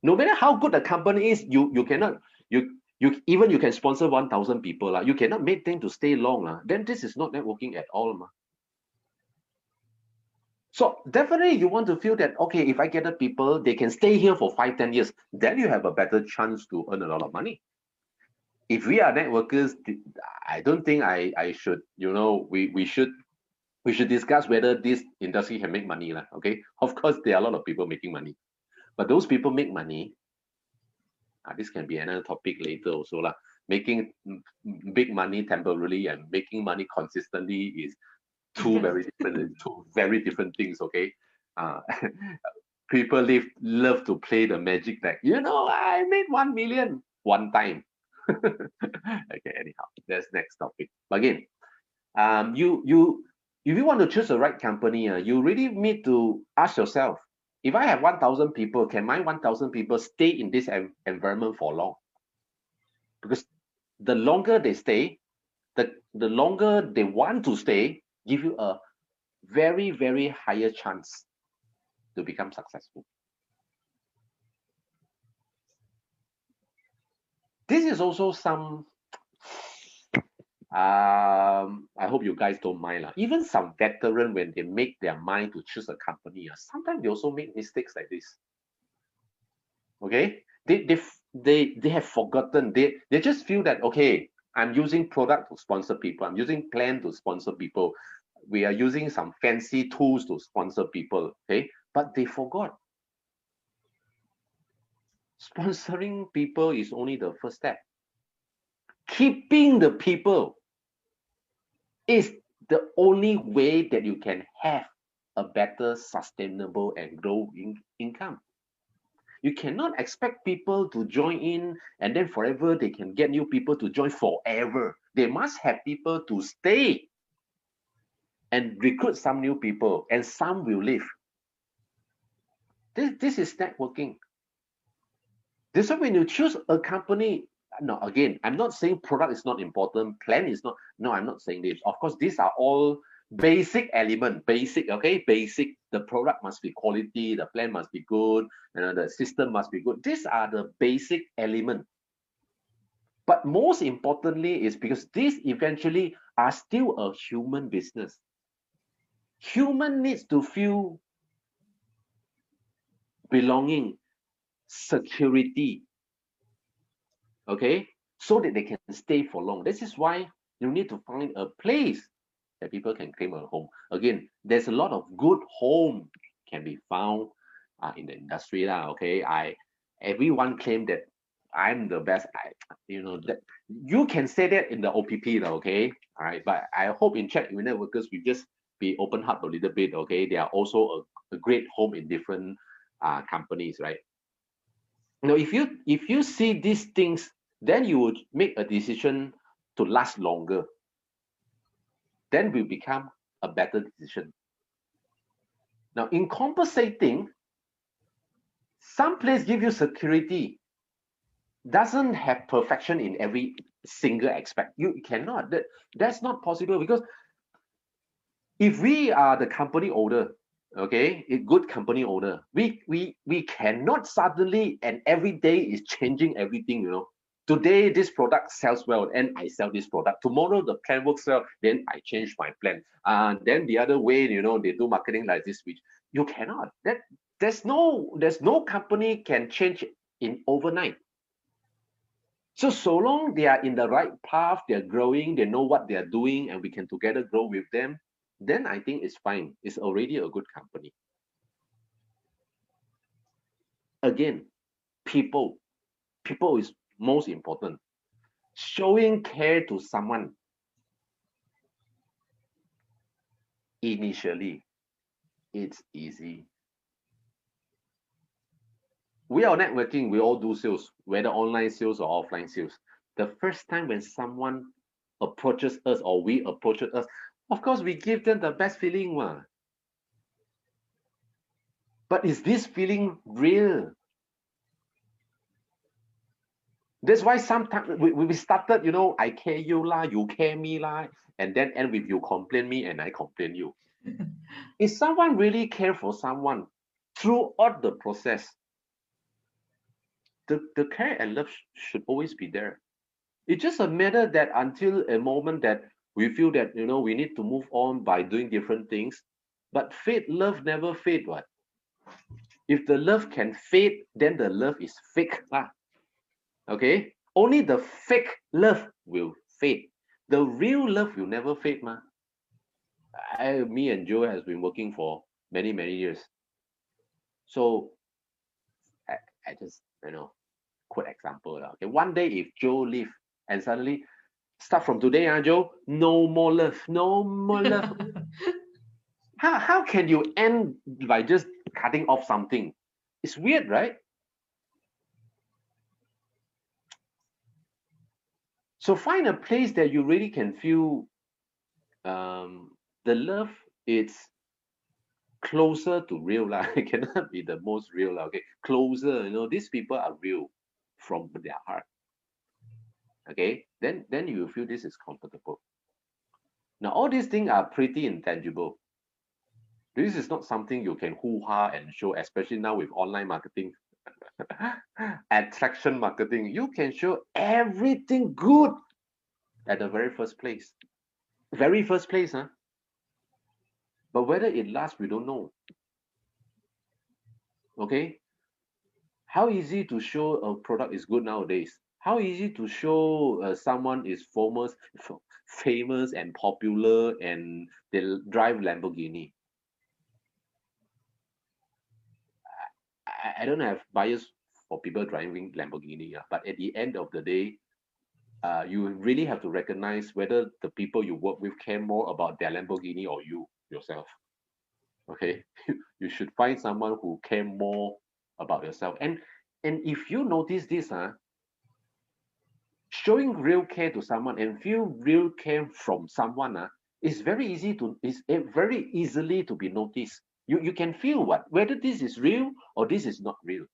[SPEAKER 2] No matter how good the company is, you cannot, you even you can sponsor 1,000 people you cannot make them to stay long then this is not networking at all So definitely you want to feel that, okay, if I get the people, they can stay here for 5-10 years, then you have a better chance to earn a lot of money. If we are networkers, I don't think I should, we should discuss whether this industry can make money okay. Of course there are a lot of people making money, but those people make money, this can be another topic later also making big money temporarily and making money consistently is two very different things, okay. uh, People love to play the magic that, I made 1 million one time. Okay, anyhow, that's next topic. Again, you if you want to choose the right company, you really need to ask yourself, if I have 1,000 people, can my 1,000 people stay in this environment for long? Because the longer they stay, the longer they want to stay, give you a very, very higher chance to become successful. This is also some, I hope you guys don't mind. Even some veteran, when they make their mind to choose a company, sometimes they also make mistakes like this. Okay? They have forgotten. They just feel that, okay, I'm using product to sponsor people. I'm using plan to sponsor people. We are using some fancy tools to sponsor people. Okay? But they forgot. Sponsoring people is only the first step. Keeping the people is the only way that you can have a better, sustainable, and growing income. You cannot expect people to join in and then forever they can get new people to join forever. They must have people to stay and recruit some new people, and some will leave. This is networking. This is when you choose a company. No, again, I'm not saying product is not important, plan is not. No, I'm not saying this. Of course, these are all basic element, basic, okay, basic. The product must be quality, the plan must be good, the system must be good. These are the basic element. But most importantly is because these eventually are still a human business. Human needs to feel belonging, security, okay, so that they can stay for long. This is why you need to find a place that people can claim a home. Again, there's a lot of good home can be found in the industry okay. Everyone claim that I'm the best. That you can say that in the OPP okay. All right, but I hope in Czech networkers we just be open heart a little bit, okay. They are also a great home in different companies, right? Now, if you see these things, then you would make a decision to last longer. Then will become a better decision. Now, in compensating, some place give you security, doesn't have perfection in every single aspect. You cannot. That's not possible, because if we are the company owner, okay, a good company owner, we cannot suddenly and every day is changing everything. Today this product sells well and I sell this product. Tomorrow the plan works well, then I change my plan. Then the other way, they do marketing like this, which you cannot. There's no company can change in overnight. So long they are in the right path, they're growing, they know what they're doing, and we can together grow with them, then I think it's fine. It's already a good company. Again, people is most important. Showing care to someone initially, it's easy. We are networking, we all do sales, whether online sales or offline sales. The first time when someone approaches us or we approach us, of course we give them the best feeling. But is this feeling real? That's why sometimes we started, I care you lah, you care me lah, and then end with you complain me and I complain you. If someone really care for someone throughout the process, the care and love should always be there. It's just a matter that until a moment that we feel that we need to move on by doing different things. But love never fade. What? If the love can fade, then the love is fake lah. Okay? Only the fake love will fade. The real love will never fade, ma. Me and Joe has been working for many, many years. So I just, quick example. Okay, one day if Joe leave and suddenly start from today, Joe, no more love, no more love. How can you end by just cutting off something? It's weird, right? So find a place that you really can feel the love. It's closer to real lah. It cannot be the most real lah. Okay, closer. These people are real from their heart. Okay, then you feel this is comfortable. Now all these things are pretty intangible. This is not something you can hoo-ha and show, especially now with online marketing, attraction marketing. You can show everything good at the very first place. Very first place, huh? But whether it lasts, we don't know. Okay? How easy to show a product is good nowadays? How easy to show someone is famous and popular and they drive Lamborghini? I don't have bias for people driving Lamborghini, but at the end of the day, you really have to recognize whether the people you work with care more about their Lamborghini or you yourself. Okay, you should find someone who care more about yourself. And if you notice this, showing real care to someone and feel real care from someone, is very easily to be noticed. You can feel whether this is real or this is not real.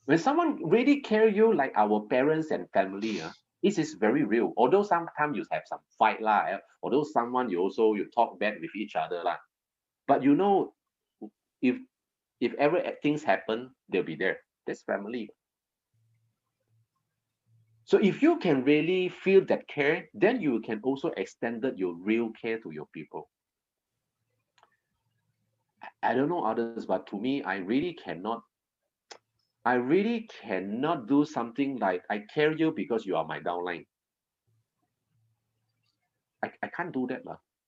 [SPEAKER 2] When someone really care you like our parents and family, this is very real. Although sometimes you have some fight lah, although someone you talk bad with each other lah, but if ever things happen, they'll be there. That's family. So if you can really feel that care, then you can also extend your real care to your people. I don't know others, but to me, I really cannot do something like I care you because you are my downline. I can't do that.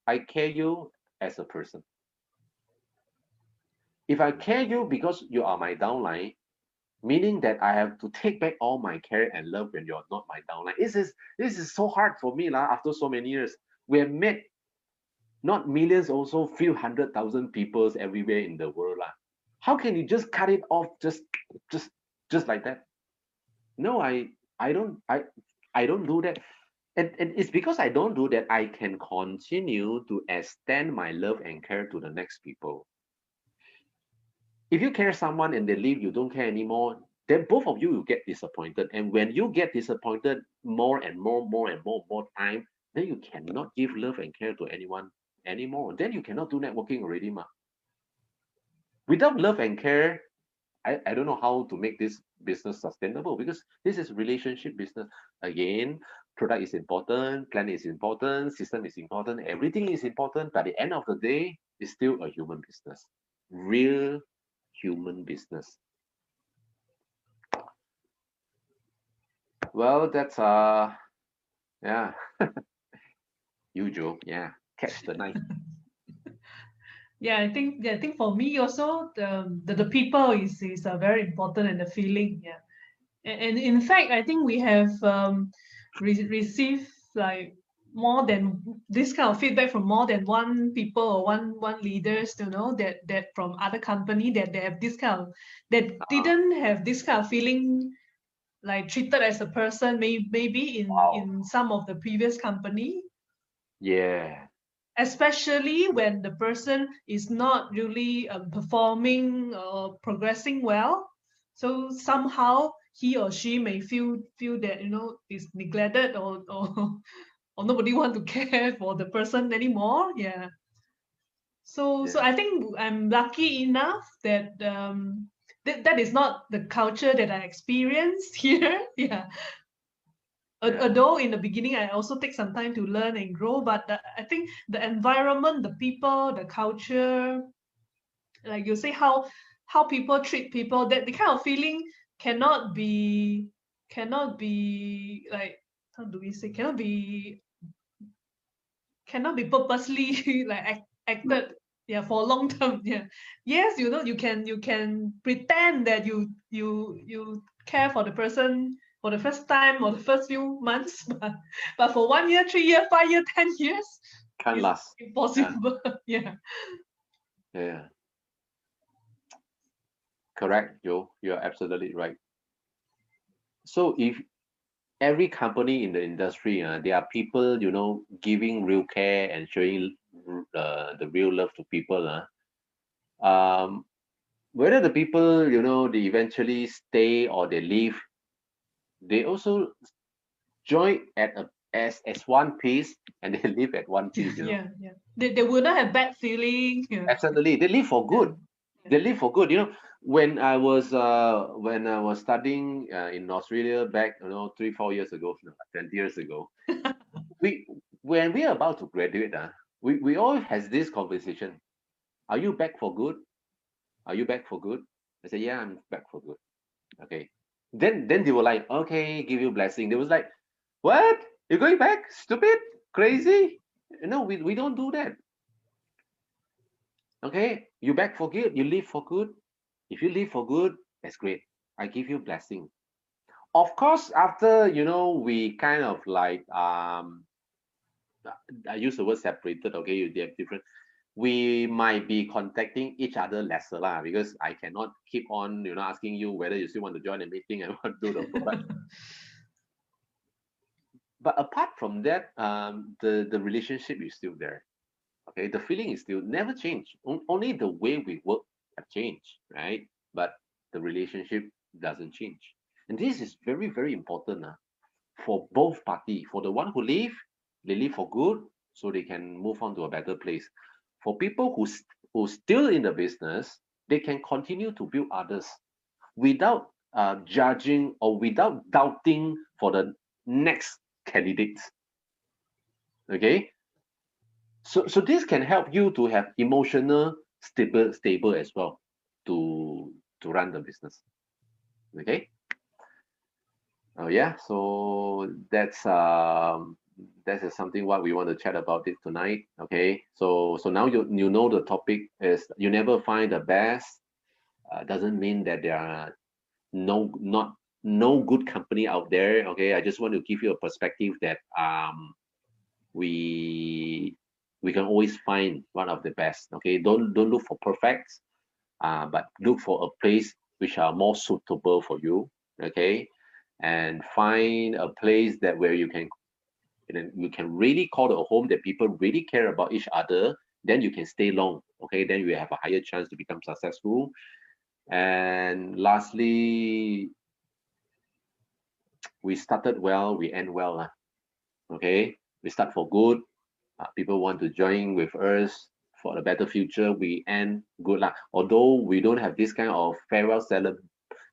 [SPEAKER 2] I care you as a person. If I care you because you are my downline, meaning that I have to take back all my care and love when you're not my downline. This is so hard for me after so many years. We have met not millions, also few 100,000 people everywhere in the world. How can you just cut it off just like that? No, I don't do that. And it's because I don't do that, I can continue to extend my love and care to the next people. If you care someone and they leave, you don't care anymore, then both of you will get disappointed. And when you get disappointed more and more time, then you cannot give love and care to anyone anymore. Then you cannot do networking already, ma. Without love and care, I don't know how to make this business sustainable, because this is relationship business. Again, product is important, plan is important, system is important, everything is important. But at the end of the day, it's still a human business. Real human business. Well, that's yeah. You, Joe, yeah, catch the knife.
[SPEAKER 1] Yeah, I think for me also the people is very important, and the feeling. Yeah, and in fact, I think we have received like more than this kind of feedback from more than one people or one leaders, that from other company, that they have this kind of, that didn't have this kind of feeling, like treated as a person, maybe in some of the previous company.
[SPEAKER 2] Yeah.
[SPEAKER 1] Especially when the person is not really performing or progressing well. So somehow he or she may feel that is neglected, or nobody want to care for the person anymore. Yeah. So I think I'm lucky enough that that is not the culture that I experienced here. Yeah. Although in the beginning I also take some time to learn and grow, but I think the environment, the people, the culture, like you say, how people treat people, that the kind of feeling cannot be like, how do we say, cannot be purposely like acted, yeah, for a long term. Yeah. Yes, you can pretend that you care for the person for the first time or the first few months, but for 1 year, 3 year, 5 year, 10 years,
[SPEAKER 2] Can't
[SPEAKER 1] it's
[SPEAKER 2] last.
[SPEAKER 1] impossible. Yeah.
[SPEAKER 2] Yeah. Correct, Joe. You're absolutely right. So if every company in the industry, there are people, giving real care and showing the real love to people. Whether the people, they eventually stay or they leave, they also join at as one piece, and they live at one piece.
[SPEAKER 1] Yeah, yeah. They will not have bad feeling. Yeah.
[SPEAKER 2] Absolutely, they live for
[SPEAKER 1] Yeah.
[SPEAKER 2] good. They live for good. When I was studying in Australia back, 3-4 years ago, no, 20 years ago, we when we are about to graduate, we all has this conversation. Are you back for good? Are you back for good? I say, yeah, I'm back for good. Okay. Then they were like, okay, give you blessing. They was like, what? You're going back? Stupid? Crazy? No, we don't do that. Okay, you back for good, you live for good. If you live for good, that's great. I give you blessing. Of course, after we kind of like I use the word separated. Okay, they have different. We might be contacting each other lesser lah, because I cannot keep on asking you whether you still want to join a meeting and want to do the product. But apart from that, the relationship is still there. Okay, the feeling is still never changed. Only the way we work have changed, right? But the relationship doesn't change, and this is very very important for both party. For the one who leave, they leave for good, so they can move on to a better place. For people who still in the business, they can continue to build others without judging or without doubting for the next candidates. Okay, so this can help you to have emotional stable as well to run the business. Okay. Oh yeah, so that is something what we want to chat about it tonight. Okay, so now you know the topic is you never find the best. Doesn't mean that there are no good company out there. Okay, I just want to give you a perspective that we we can always find one of the best. Okay, don't look for perfect, but look for a place which are more suitable for you. Okay, and find a place that where you can really call it a home, that people really care about each other. Then you can stay long. Okay, then you have a higher chance to become successful. And lastly, we started well, we end well lah. Okay, we start for good. People want to join with us for a better future. We end good lah. Although we don't have this kind of farewell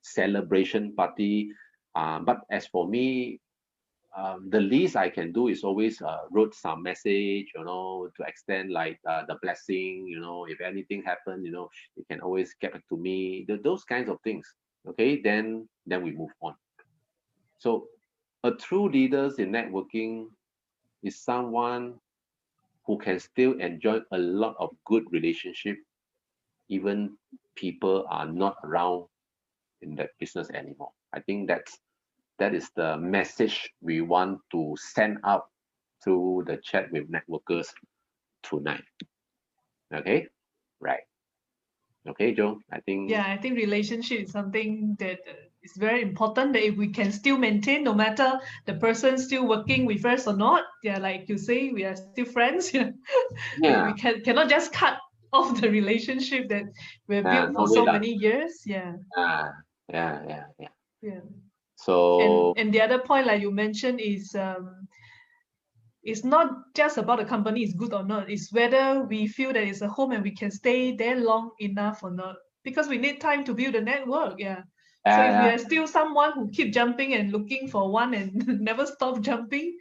[SPEAKER 2] celebration party, but as for me, the least I can do is always wrote some message, to extend like the blessing. If anything happen, you can always get back to me. Those kinds of things. Okay, then we move on. So a true leaders in networking is someone who can still enjoy a lot of good relationship, even people are not around in that business anymore. I think that is the message we want to send out through the chat with networkers tonight. Okay, right. Okay, Joe. I think
[SPEAKER 1] Yeah, I think relationship is something that is very important, that if we can still maintain, no matter the person still working with us or not. Yeah, like you say, we are still friends. Yeah. We
[SPEAKER 2] yeah,
[SPEAKER 1] cannot just cut off the relationship that we've built
[SPEAKER 2] no
[SPEAKER 1] for
[SPEAKER 2] way
[SPEAKER 1] so
[SPEAKER 2] lah.
[SPEAKER 1] many years. Yeah.
[SPEAKER 2] Yeah, yeah, yeah, yeah.
[SPEAKER 1] Yeah.
[SPEAKER 2] So
[SPEAKER 1] And the other point, like you mentioned, is it's not just about the company is good or not. It's whether we feel that it's a home and we can stay there long enough or not. Because we need time to build a network. Yeah. So if we
[SPEAKER 2] uh,
[SPEAKER 1] are still someone who keep jumping and looking for one and never stop jumping,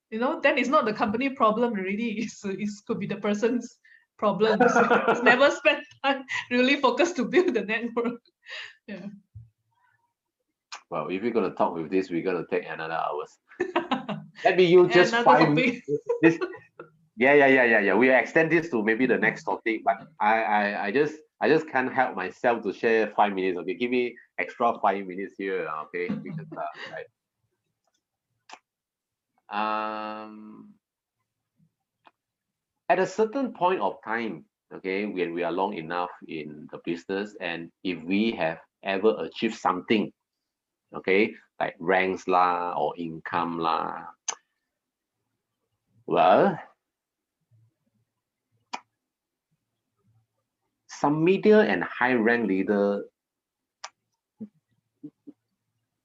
[SPEAKER 1] then it's not the company problem already. It could be the person's problems. It's never spent time really focused to build the network. Yeah.
[SPEAKER 2] well, if we're gonna talk with this, we're gonna take another hours. Let me use just
[SPEAKER 1] Another
[SPEAKER 2] 5 minutes.
[SPEAKER 1] topic.
[SPEAKER 2] This, yeah. We extend this to maybe the next topic, but I just can't help myself to share 5 minutes. Okay, give me extra 5 minutes here. Okay, because right. At a certain point of time, okay, when we are long enough in the business, and if we have ever achieved something, okay, like ranks lah or income lah, well, some media and high rank leader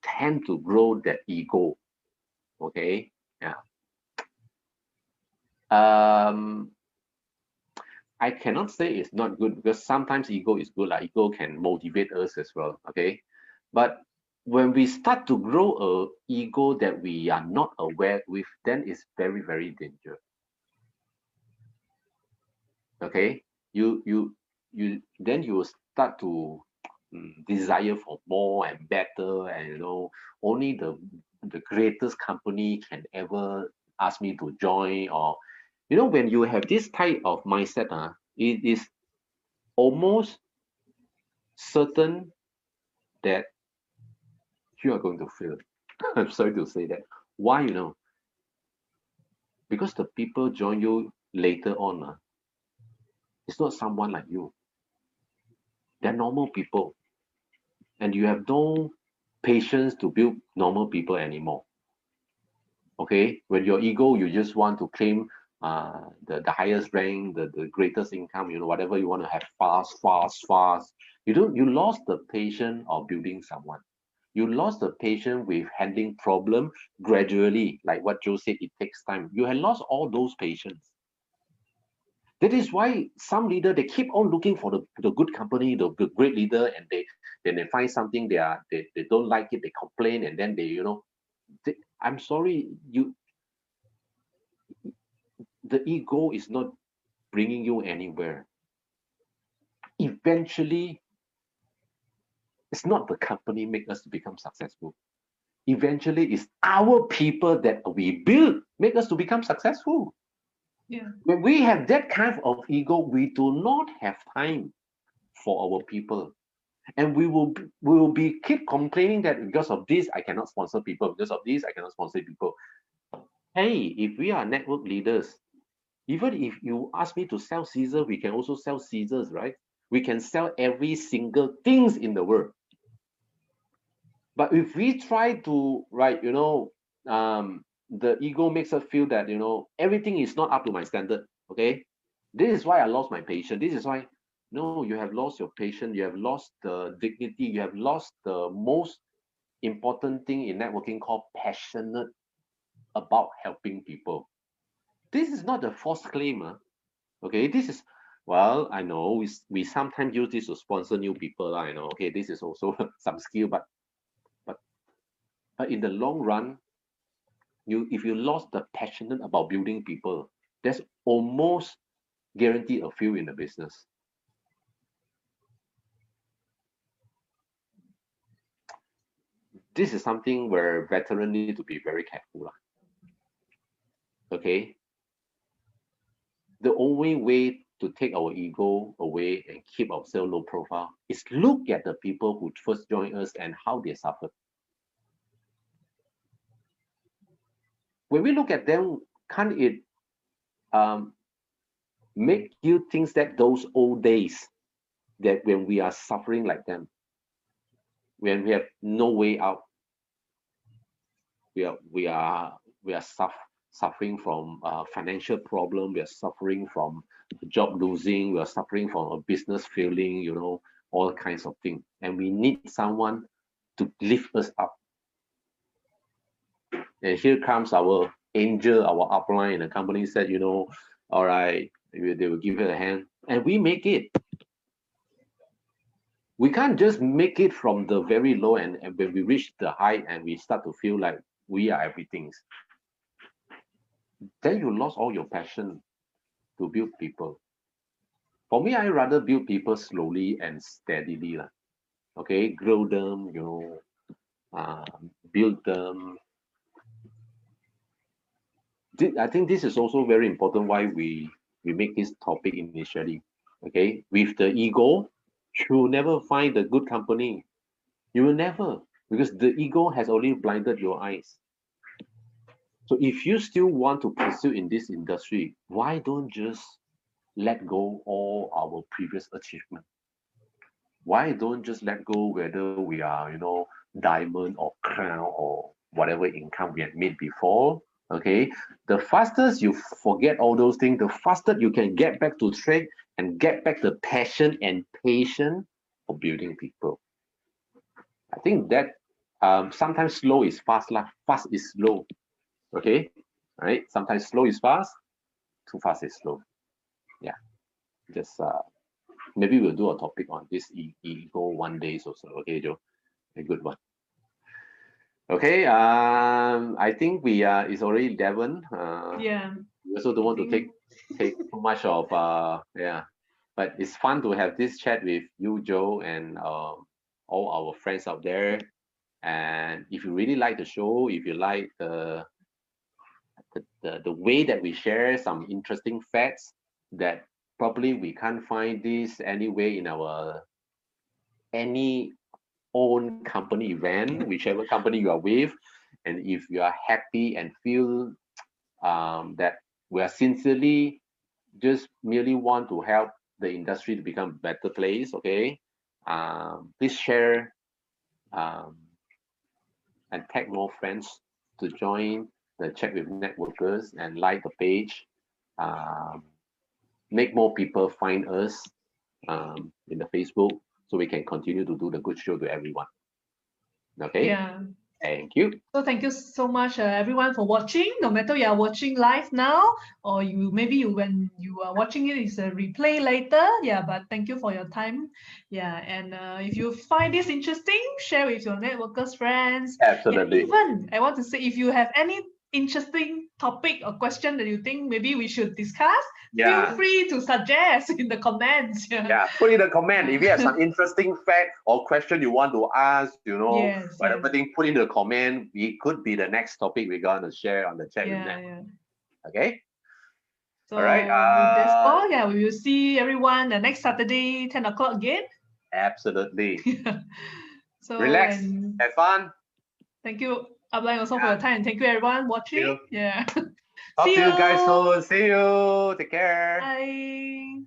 [SPEAKER 2] tend to grow that ego, okay, yeah. um I cannot say it's not good, because sometimes ego is good, like ego can motivate us as well, okay. But when we start to grow a ego that we are not aware with, then it's very, very dangerous. Okay, you then you will start to desire for more and better, and only the greatest company can ever ask me to join. Or when you have this type of mindset, it is almost certain that you are going to fail. I'm sorry to say that. Why? Because the people join you later on, it's not someone like you. They're normal people, and you have no patience to build normal people anymore. Okay, when your ego, you just want to claim the highest rank, the greatest income, whatever you want to have fast, fast, fast. You lost the patience of building someone. You lost the patience with handling problem gradually, like what Joe said, it takes time. You have lost all those patience. That is why some leader, they keep on looking for the good company, the great leader, and then they find something, they don't like it, they complain, and then I'm sorry, the ego is not bringing you anywhere. Eventually, it's not the company make us to become successful. Eventually, it's our people that we build make us to become successful.
[SPEAKER 1] Yeah.
[SPEAKER 2] When we have that kind of ego, we do not have time for our people, and we will be keep complaining that because of this I cannot sponsor people, because of this I cannot sponsor people. Hey, if we are network leaders, even if you ask me to sell Caesar, we can also sell Caesars, right? We can sell every single things in the world. But if we try to, right, the ego makes us feel that everything is not up to my standard. Okay, this is why I lost my patience. This is why, no, you have lost your patience. You have lost the dignity. You have lost the most important thing in networking, called passionate about helping people. This is not a false claim. Okay, this is, well, I know we sometimes use this to sponsor new people. I know. Okay, this is also some skill, but but in the long run, if you lost the passionate about building people, that's almost guaranteed a few in the business. This is something where veterans need to be very careful. Okay, the only way to take our ego away and keep ourselves low profile is look at the people who first joined us and how they suffered. When we look at them, can't it um, make you think that those old days, that when we are suffering like them, when we have no way out, we are we are we are suffering from financial problem, we are suffering from job losing, we are suffering from a business failing, all kinds of things, and we need someone to lift us up. And here comes our angel, our upline, and the company said, all right, they will give it a hand, and we make it. We can't just make it from the very low, and when we reach the height and we start to feel like we are everything, then you lost all your passion to build people. For me, I rather build people slowly and steadily. Okay, grow them, uh, build them. I think this is also very important why we make this topic initially. Okay, with the ego, you will never find a good company. You will never, because the ego has already blinded your eyes. So if you still want to pursue in this industry, why don't just let go all our previous achievement? Why don't just let go whether we are, diamond or crown or whatever income we had made before? Okay, the fastest you forget all those things, the faster you can get back to track and get back the passion and patience for building people. I think that sometimes slow is fast, fast is slow. Okay, right? Sometimes slow is fast, too fast is slow. Yeah, just maybe we'll do a topic on this ego one day or so. Okay, Joe, a good one. Okay, I think we it's already 11.
[SPEAKER 1] Yeah.
[SPEAKER 2] We also don't want to take too much of yeah, but it's fun to have this chat with you, Joe, and all our friends out there. And if you really like the show, if you like the way that we share some interesting facts that probably we can't find this anywhere in our any own company event, whichever company you are with, and if you are happy and feel that we are sincerely just merely want to help the industry to become a better place, okay, please share um, and tag more friends to join the Chat with Networkers and like the page. Um, make more people find us in the Facebook so we can continue to do the good show to everyone. Okay,
[SPEAKER 1] Yeah.
[SPEAKER 2] thank you.
[SPEAKER 1] So thank you so much, everyone, for watching. No matter you are watching live now, or when you are watching it is a replay later. Yeah, but thank you for your time. Yeah, and if you find this interesting, share with your networkers, friends. Yeah,
[SPEAKER 2] Absolutely.
[SPEAKER 1] even I want to say, if you have any interesting topic or question that you think maybe we should discuss, feel
[SPEAKER 2] Yeah.
[SPEAKER 1] free to suggest in the comments. Yeah.
[SPEAKER 2] Yeah, put in a comment
[SPEAKER 1] Yeah.
[SPEAKER 2] if you have some interesting fact or question you want to ask,
[SPEAKER 1] Yes,
[SPEAKER 2] whatever
[SPEAKER 1] yes.
[SPEAKER 2] thing, put in the comment. It could be the next topic we're going to share on the chat with
[SPEAKER 1] Yeah,
[SPEAKER 2] them.
[SPEAKER 1] yeah.
[SPEAKER 2] Okay. All right.
[SPEAKER 1] So with that's all, yeah, we will see everyone the next Saturday, 10 o'clock again.
[SPEAKER 2] Absolutely.
[SPEAKER 1] So,
[SPEAKER 2] Relax.
[SPEAKER 1] and
[SPEAKER 2] Have fun.
[SPEAKER 1] thank you, Upline, also for
[SPEAKER 2] Yeah.
[SPEAKER 1] your time. And thank you, everyone
[SPEAKER 2] Thank
[SPEAKER 1] watching.
[SPEAKER 2] you.
[SPEAKER 1] Yeah.
[SPEAKER 2] Talk
[SPEAKER 1] See
[SPEAKER 2] to you guys
[SPEAKER 1] you.
[SPEAKER 2] soon. See you. Take care.
[SPEAKER 1] Bye.